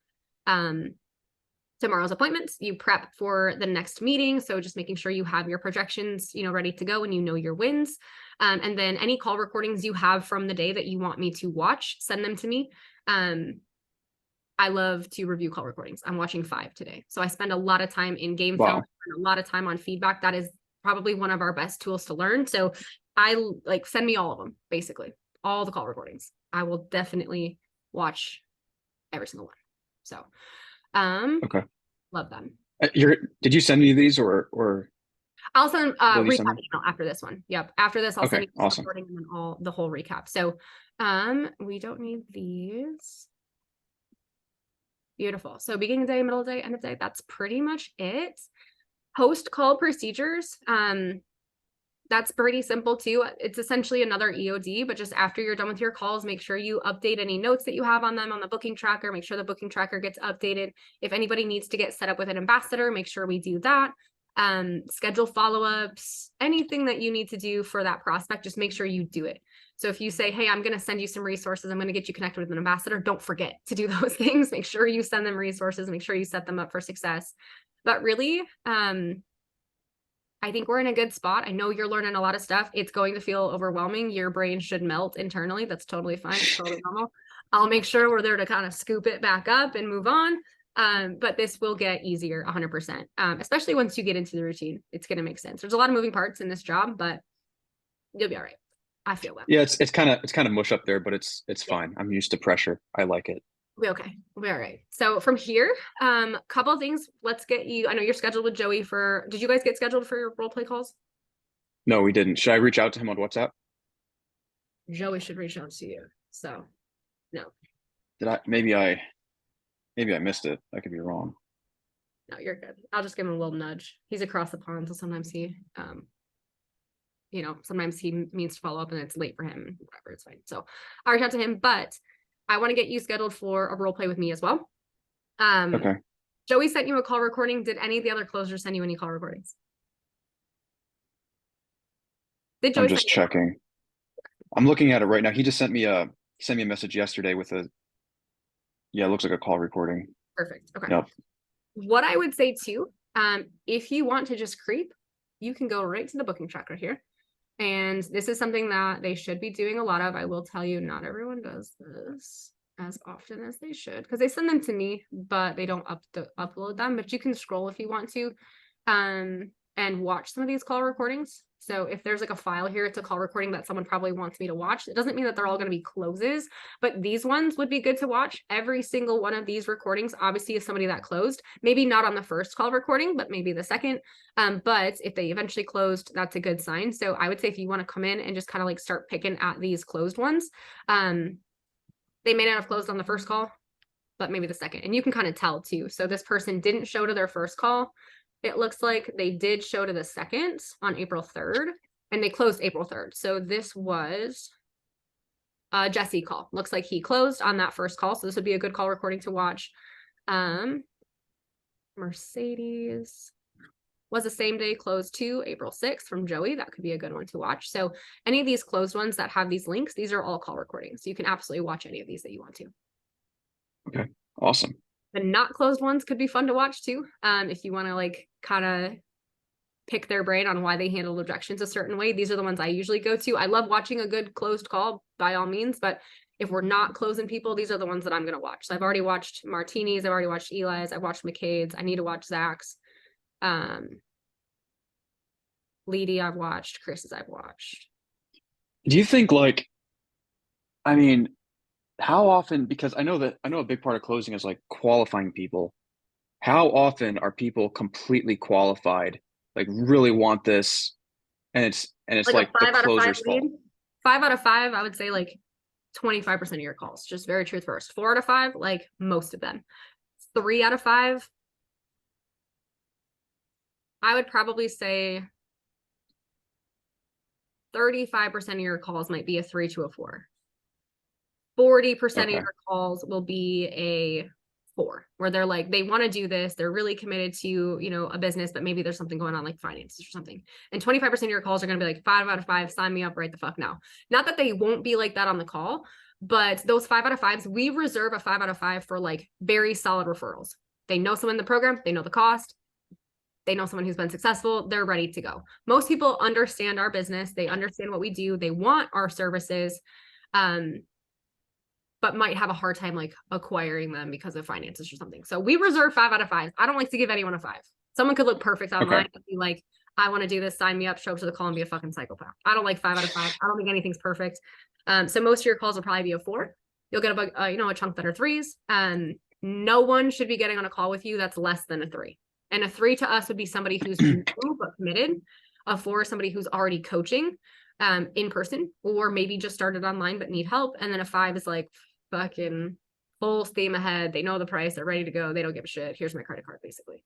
tomorrow's appointments. You prep for the next meeting. So just making sure you have your projections, ready to go and your wins. And then any call recordings you have from the day that you want me to watch, send them to me. I love to review call recordings. I'm watching 5 today. So I spend a lot of time in game film and a lot of time on feedback. That is probably one of our best tools to learn. So I like send me all of them, basically all the call recordings. I will definitely watch every single one. So, okay. Love them. Did you send me these or? I'll send recap email after this one. Yep. After this, I'll send you the awesome. recording and then the whole recap. So, we don't need these. Beautiful. So beginning of day, middle of day, end of day, that's pretty much it. Post call procedures. That's pretty simple too. It's essentially another EOD, but just after you're done with your calls, make sure you update any notes that you have on them on the booking tracker. Make sure the booking tracker gets updated. If anybody needs to get set up with an ambassador, make sure we do that. schedule follow-ups, anything that you need to do for that prospect, just make sure you do it. So if you say, hey, I'm going to send you some resources, I'm going to get you connected with an ambassador, don't forget to do those things. Make sure you send them resources, make sure you set them up for success. But really, I think we're in a good spot. I know you're learning a lot of stuff. It's going to feel overwhelming. Your brain should melt internally. That's totally fine. It's totally normal. I'll make sure we're there to kind of scoop it back up and move on. But this will get easier 100%, especially once you get into the routine. It's going to make sense. There's a lot of moving parts in this job, but you'll be all right. I feel that. Yeah, it's kind of mush up there, but it's fine. I'm used to pressure. I like it. We'll be okay. We'll be all right. So from here, couple of things. Let's get you. I know you're scheduled with Joey for. Did you guys get scheduled for your role play calls? No, we didn't. Should I reach out to him on WhatsApp? Joey should reach out to you. So, no. Did I? Maybe I missed it. I could be wrong. No, you're good. I'll just give him a little nudge. He's across the pond, so sometimes he, sometimes he means to follow up and it's late for him. Whatever, it's fine. So I'll reach out to him, but I want to get you scheduled for a role play with me as well. Okay. Joey sent you a call recording. Did any of the other closers send you any call recordings? Did Joey? I'm just checking. I'm looking at it right now. He just sent me a message yesterday with it looks like a call recording. Perfect. Okay. Yep. What I would say too, if you want to just creep, you can go right to the booking tracker here. And this is something that they should be doing a lot of. I will tell you, not everyone does this as often as they should, because they send them to me, but they don't upload them. But you can scroll if you want to, and watch some of these call recordings. So if there's like a file here, it's a call recording that someone probably wants me to watch. It doesn't mean that they're all going to be closes, but these ones would be good to watch. Every single one of these recordings obviously is somebody that closed, maybe not on the first call recording, but maybe the second. But if they eventually closed, that's a good sign. So I would say if you want to come in and just kind of like start picking at these closed ones, they may not have closed on the first call, but maybe the second. And you can kind of tell too. So this person didn't show to their first call. It looks like they did show to the second on April 3rd, and they closed April 3rd. So this was a Jesse call. Looks like he closed on that first call. So this would be a good call recording to watch. Mercedes was the same day closed too, April 6th from Joey. That could be a good one to watch. So any of these closed ones that have these links, these are all call recordings. So you can absolutely watch any of these that you want to. Okay, awesome. The not closed ones could be fun to watch too. If you want to like kind of pick their brain on why they handled objections a certain way. These are the ones I usually go to. I love watching a good closed call by all means, but if we're not closing people, these are the ones that I'm going to watch. So I've already watched Martini's. I've already watched Eli's. I've watched McCade's. I need to watch Zach's. Leedy I've watched. Chris's I've watched. Do you think how often, because I know a big part of closing is like qualifying people. How often are people completely qualified, like really want this, and it's like the closer's fault? 5 out of 5, I would say like 25% of your calls, just very truth first. 4 out of 5, like most of them. 3 out of 5, I would probably say 35% of your calls might be a 3 to a 4. 40% of your calls will be a 4, where they're like, they want to do this. They're really committed to, a business, but maybe there's something going on like finances or something. And 25% of your calls are going to be like 5 out of 5, sign me up right the fuck now. Not that they won't be like that on the call, but those 5 out of 5s, we reserve a 5 out of 5 for like very solid referrals. They know someone in the program, they know the cost, they know someone who's been successful, they're ready to go. Most people understand our business. They understand what we do. They want our services. But might have a hard time like acquiring them because of finances or something. So we reserve 5 out of 5. I don't like to give anyone a 5. Someone could look perfect online and be like, I want to do this, sign me up, show up to the call and be a fucking psychopath. I don't like 5 out of 5. I don't think anything's perfect. So most of your calls will probably be a 4. You'll get a chunk that are 3s. No one should be getting on a call with you that's less than a 3. And a 3 to us would be somebody who's new but committed. A 4 is somebody who's already coaching in person, or maybe just started online but need help. And then a 5 is like, fucking full steam ahead. They know the price. They're ready to go. They don't give a shit. Here's my credit card, basically.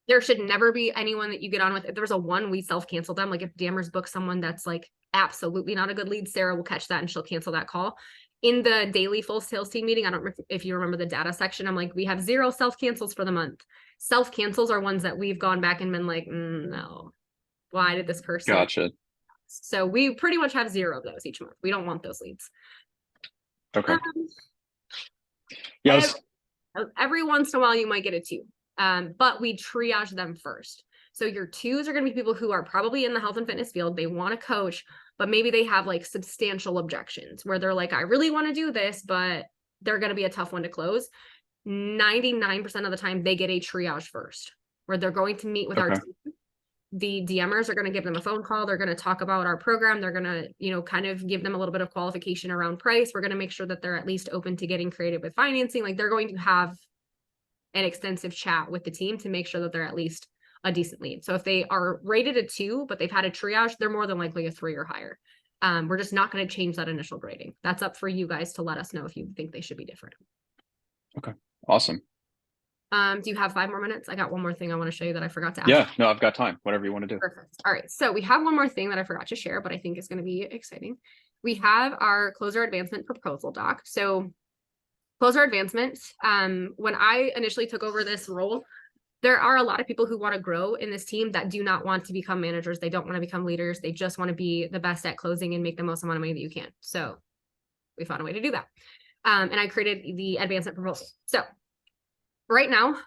There should never be anyone that you get on with. If there was a 1, we self-cancel them. Like if Dammers books someone that's like absolutely not a good lead, Sarah will catch that and she'll cancel that call. In the daily full sales team meeting, I don't know if you remember the data section, I'm like, we have 0 self-cancels for the month. Self-cancels are ones that we've gone back and been like, no, why did this person? Gotcha. So we pretty much have 0 of those each month. We don't want those leads. Okay. Yeah. Every once in a while you might get a 2, but we triage them first. So your 2s are going to be people who are probably in the health and fitness field. They want to coach, but maybe they have like substantial objections where they're like, I really want to do this, but they're going to be a tough one to close. 99% of the time they get a triage first, where they're going to meet with our team. The DMers are going to give them a phone call. They're going to talk about our program. They're going to, you know, kind of give them a little bit of qualification around price. We're going to make sure that they're at least open to getting creative with financing. Like they're going to have an extensive chat with the team to make sure that they're at least a decent lead. So if they are rated a 2, but they've had a triage, they're more than likely a 3 or higher. We're just not going to change that initial grading. That's up for you guys to let us know if you think they should be different. Okay. Awesome. Do you have 5 more minutes? I got one more thing I want to show you that I forgot to ask. Yeah, no, I've got time. Whatever you want to do. Perfect. All right. So we have one more thing that I forgot to share, but I think is going to be exciting. We have our closer advancement proposal doc. So closer advancement, when I initially took over this role, there are a lot of people who want to grow in this team that do not want to become managers. They don't want to become leaders. They just want to be the best at closing and make the most amount of money that you can. So we found a way to do that. And I created the advancement proposal. So right now,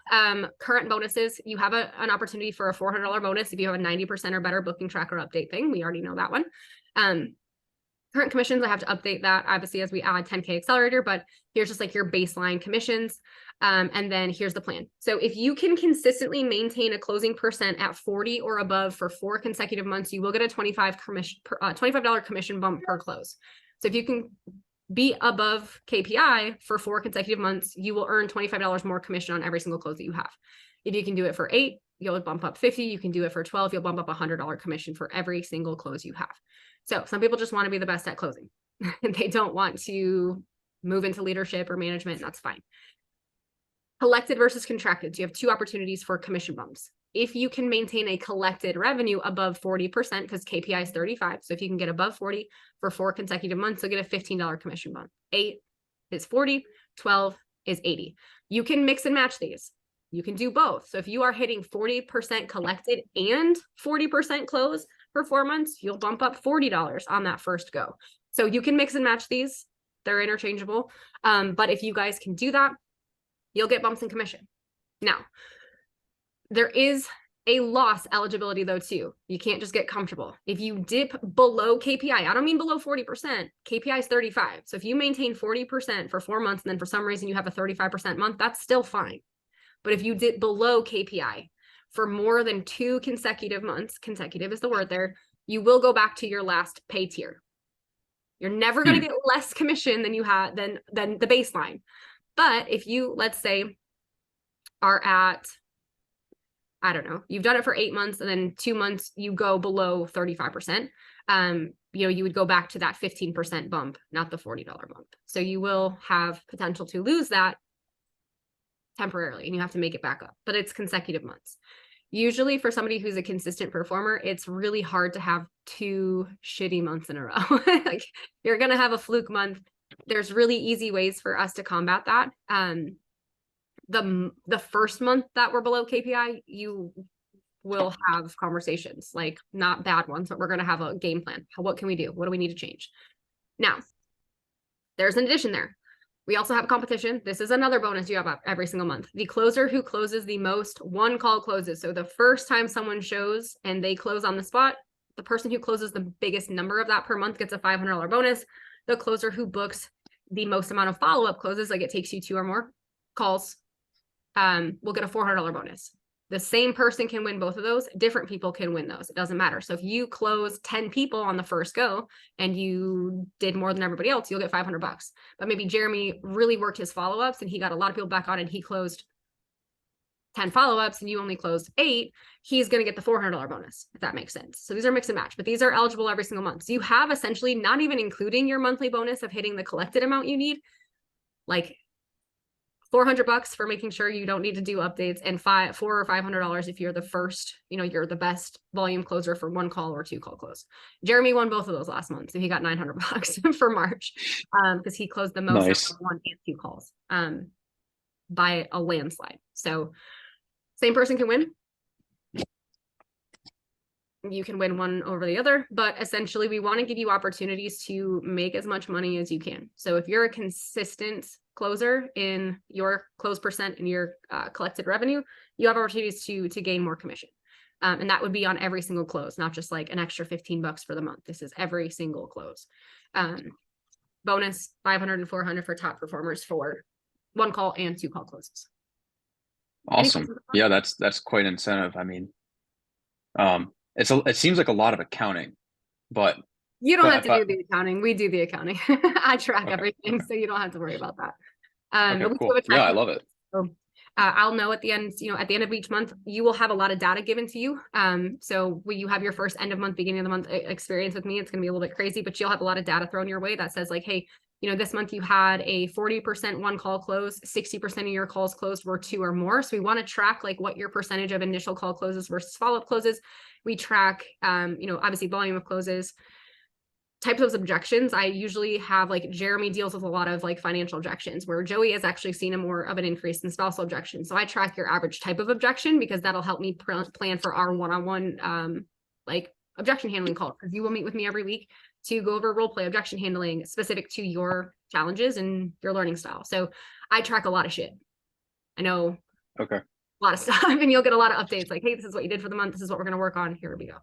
current bonuses, you have an opportunity for a $400 bonus if you have a 90% or better booking tracker update thing. We already know that one. Current commissions, I have to update that obviously as we add 10K accelerator, but here's just like your baseline commissions. And then here's the plan. So if you can consistently maintain a closing percent at 40 or above for 4 consecutive months, you will get a $25 commission bump per close. So if you can be above KPI for 4 consecutive months, you will earn $25 more commission on every single close that you have. If you can do it for 8, you'll bump up 50. You can do it for 12, you'll bump up $100 commission for every single close you have. So some people just want to be the best at closing. They don't want to move into leadership or management, and that's fine. Collected versus contracted. So you have 2 opportunities for commission bumps. If you can maintain a collected revenue above 40%, because KPI is 35. So if you can get above 40 for 4 consecutive months, you'll get a $15 commission bump. 8 is 40, 12 is 80. You can mix and match these. You can do both. So if you are hitting 40% collected and 40% close for 4 months, you'll bump up $40 on that first go. So you can mix and match these. They're interchangeable. But if you guys can do that, you'll get bumps in commission. Now, there is a loss eligibility though too. You can't just get comfortable. If you dip below KPI, I don't mean below 40%, KPI is 35. So if you maintain 40% for 4 months and then for some reason you have a 35% month, that's still fine. But if you dip below KPI for more than 2 consecutive months, consecutive is the word there, you will go back to your last pay tier. You're never going to get less commission than you had than the baseline. But if you, let's say, are at, I don't know, you've done it for 8 months and then 2 months you go below 35%, you would go back to that 15% bump, not the $40 bump. So you will have potential to lose that temporarily and you have to make it back up, but it's consecutive months. Usually for somebody who's a consistent performer, it's really hard to have 2 shitty months in a row. Like you're going to have a fluke month. There's really easy ways for us to combat that. The first month that we're below KPI, you will have conversations, like not bad ones, but we're going to have a game plan. What can we do? What do we need to change? Now, there's an addition there. We also have competition. This is another bonus you have every single month. The closer who closes the most 1 call closes. So the first time someone shows and they close on the spot, the person who closes the biggest number of that per month gets a $500 bonus. The closer who books the most amount of follow-up closes, like it takes you 2 or more calls, will get a $400 bonus. The same person can win both of those. Different people can win those. It doesn't matter. So if you close 10 people on the first go and you did more than everybody else, you'll get $500. But maybe Jeremy really worked his follow-ups and he got a lot of people back on and he closed 10 follow-ups and you only closed 8, he's going to get the $400 bonus, if that makes sense. So these are mix and match, but these are eligible every single month. So you have essentially not even including your monthly bonus of hitting the collected amount you need, like $400 for making sure you don't need to do updates, and $400 or $500 if you're the first, you're the best volume closer for 1 call or 2 call close. Jeremy won both of those last month, so he got $900 for March because he closed the most nice. 1 and 2 calls by a landslide. So Same person can win. You can win one over the other, but essentially we want to give you opportunities to make as much money as you can. So if you're a consistent closer in your close percent and your collected revenue, you have opportunities to gain more commission. And that would be on every single close, not just like an extra $15 for the month. This is every single close. Bonus 500 and 400 for top performers for 1 call and 2 call closes. Awesome. Yeah, that's quite an incentive. I mean, it seems like a lot of accounting, but you don't have to do the accounting. We do the accounting. I track everything, so you don't have to worry about that. Okay, cool. Yeah, I love it. So, I'll know at the end, at the end of each month, you will have a lot of data given to you. So when you have your first end of month, beginning of the month experience with me, it's going to be a little bit crazy, but you'll have a lot of data thrown your way that says like, hey, this month you had a 40% 1 call close, 60% of your calls closed were 2 or more. So we want to track like what your percentage of initial call closes versus follow-up closes. We track, obviously volume of closes, types of objections. I usually have like Jeremy deals with a lot of like financial objections, where Joey has actually seen a more of an increase in spousal objections. So I track your average type of objection because that'll help me plan for our one-on-one like objection handling call, because you will meet with me every week to go over role play objection handling specific to your challenges and your learning style. So I track a lot of shit. I know a lot of stuff, and you'll get a lot of updates like, hey, this is what you did for the month. This is what we're going to work on. Here we go.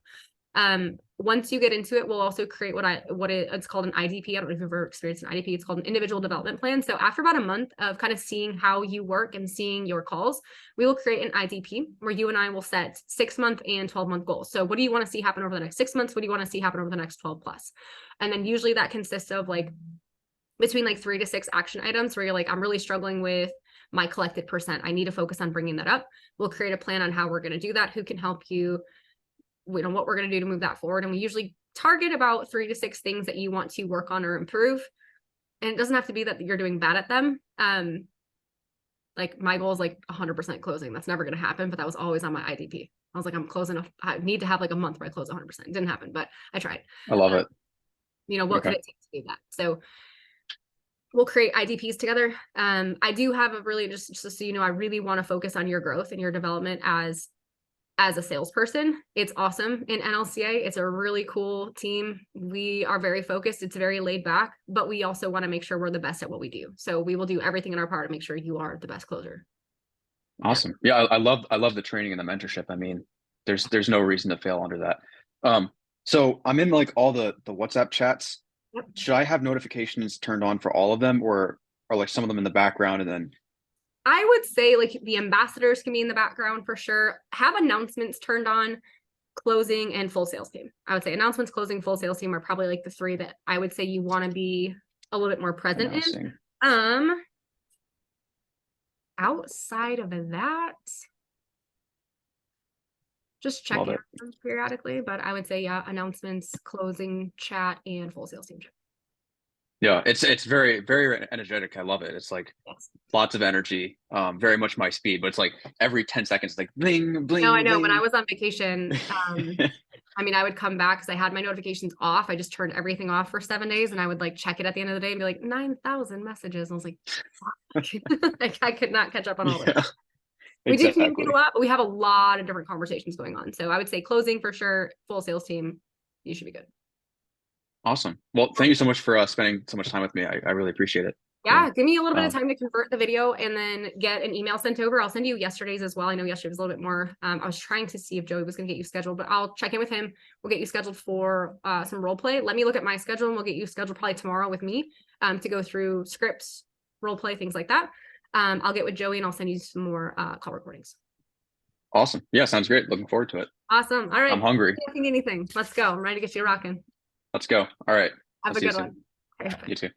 Once you get into it, we'll also create it's called an IDP. I don't know if you've ever experienced an IDP. It's called an individual development plan. So after about a month of kind of seeing how you work and seeing your calls, we will create an IDP where you and I will set 6-month and 12-month goals. So what do you want to see happen over the next 6 months? What do you want to see happen over the next 12 plus? And then usually that consists of like between like 3 to 6 action items where you're like, I'm really struggling with my collected percent. I need to focus on bringing that up. We'll create a plan on how we're going to do that, who can help you, what we're going to do to move that forward. And we usually target about 3 to 6 things that you want to work on or improve. And it doesn't have to be that you're doing bad at them. Like my goal is like 100% closing. That's never going to happen, but that was always on my IDP. I was like, I need to have like a month where I close 100%. It didn't happen, but I tried. I love it. What could it take to do that? So we'll create IDPs together. I do have a really, just so you know, I really want to focus on your growth and your development as a salesperson. It's awesome in NLCA. It's a really cool team. We are very focused. It's very laid back, but we also want to make sure we're the best at what we do. So we will do everything in our power to make sure you are the best closer. Awesome. Yeah, I love the training and the mentorship. I mean, there's no reason to fail under that. So I'm in like all the WhatsApp chats. Yep. Should I have notifications turned on for all of them, or are like some of them in the background and then? I would say like the ambassadors can be in the background for sure. Have announcements turned on, closing, and full sales team. I would say announcements, closing, full sales team are probably like the 3 that I would say you want to be a little bit more present in. Outside of that, just check in periodically, but I would say, yeah, announcements, closing, chat, and full sales team. Yeah, it's very, very energetic. I love it. It's like lots of energy, very much my speed, but it's like every 10 seconds, like bling, bling. No, I know. Bling. When I was on vacation, I mean, I would come back because I had my notifications off. I just turned everything off for 7 days, and I would like check it at the end of the day and be like 9,000 messages. And I was like, like I could not catch up on all of it. We do communicate a lot, but we have a lot of different conversations going on. So I would say closing for sure, full sales team, you should be good. Awesome. Well, thank you so much for spending so much time with me. I really appreciate it. Yeah, give me a little bit of time to convert the video and then get an email sent over. I'll send you yesterday's as well. I know yesterday was a little bit more. I was trying to see if Joey was going to get you scheduled, but I'll check in with him. We'll get you scheduled for some role play. Let me look at my schedule, and we'll get you scheduled probably tomorrow with me to go through scripts, role play, things like that. I'll get with Joey and I'll send you some more call recordings. Awesome. Yeah, sounds great. Looking forward to it. Awesome. All right. I'm hungry. If you need anything, let's go. I'm ready to get you rocking. Let's go. All right. Have a good one. Okay, you too.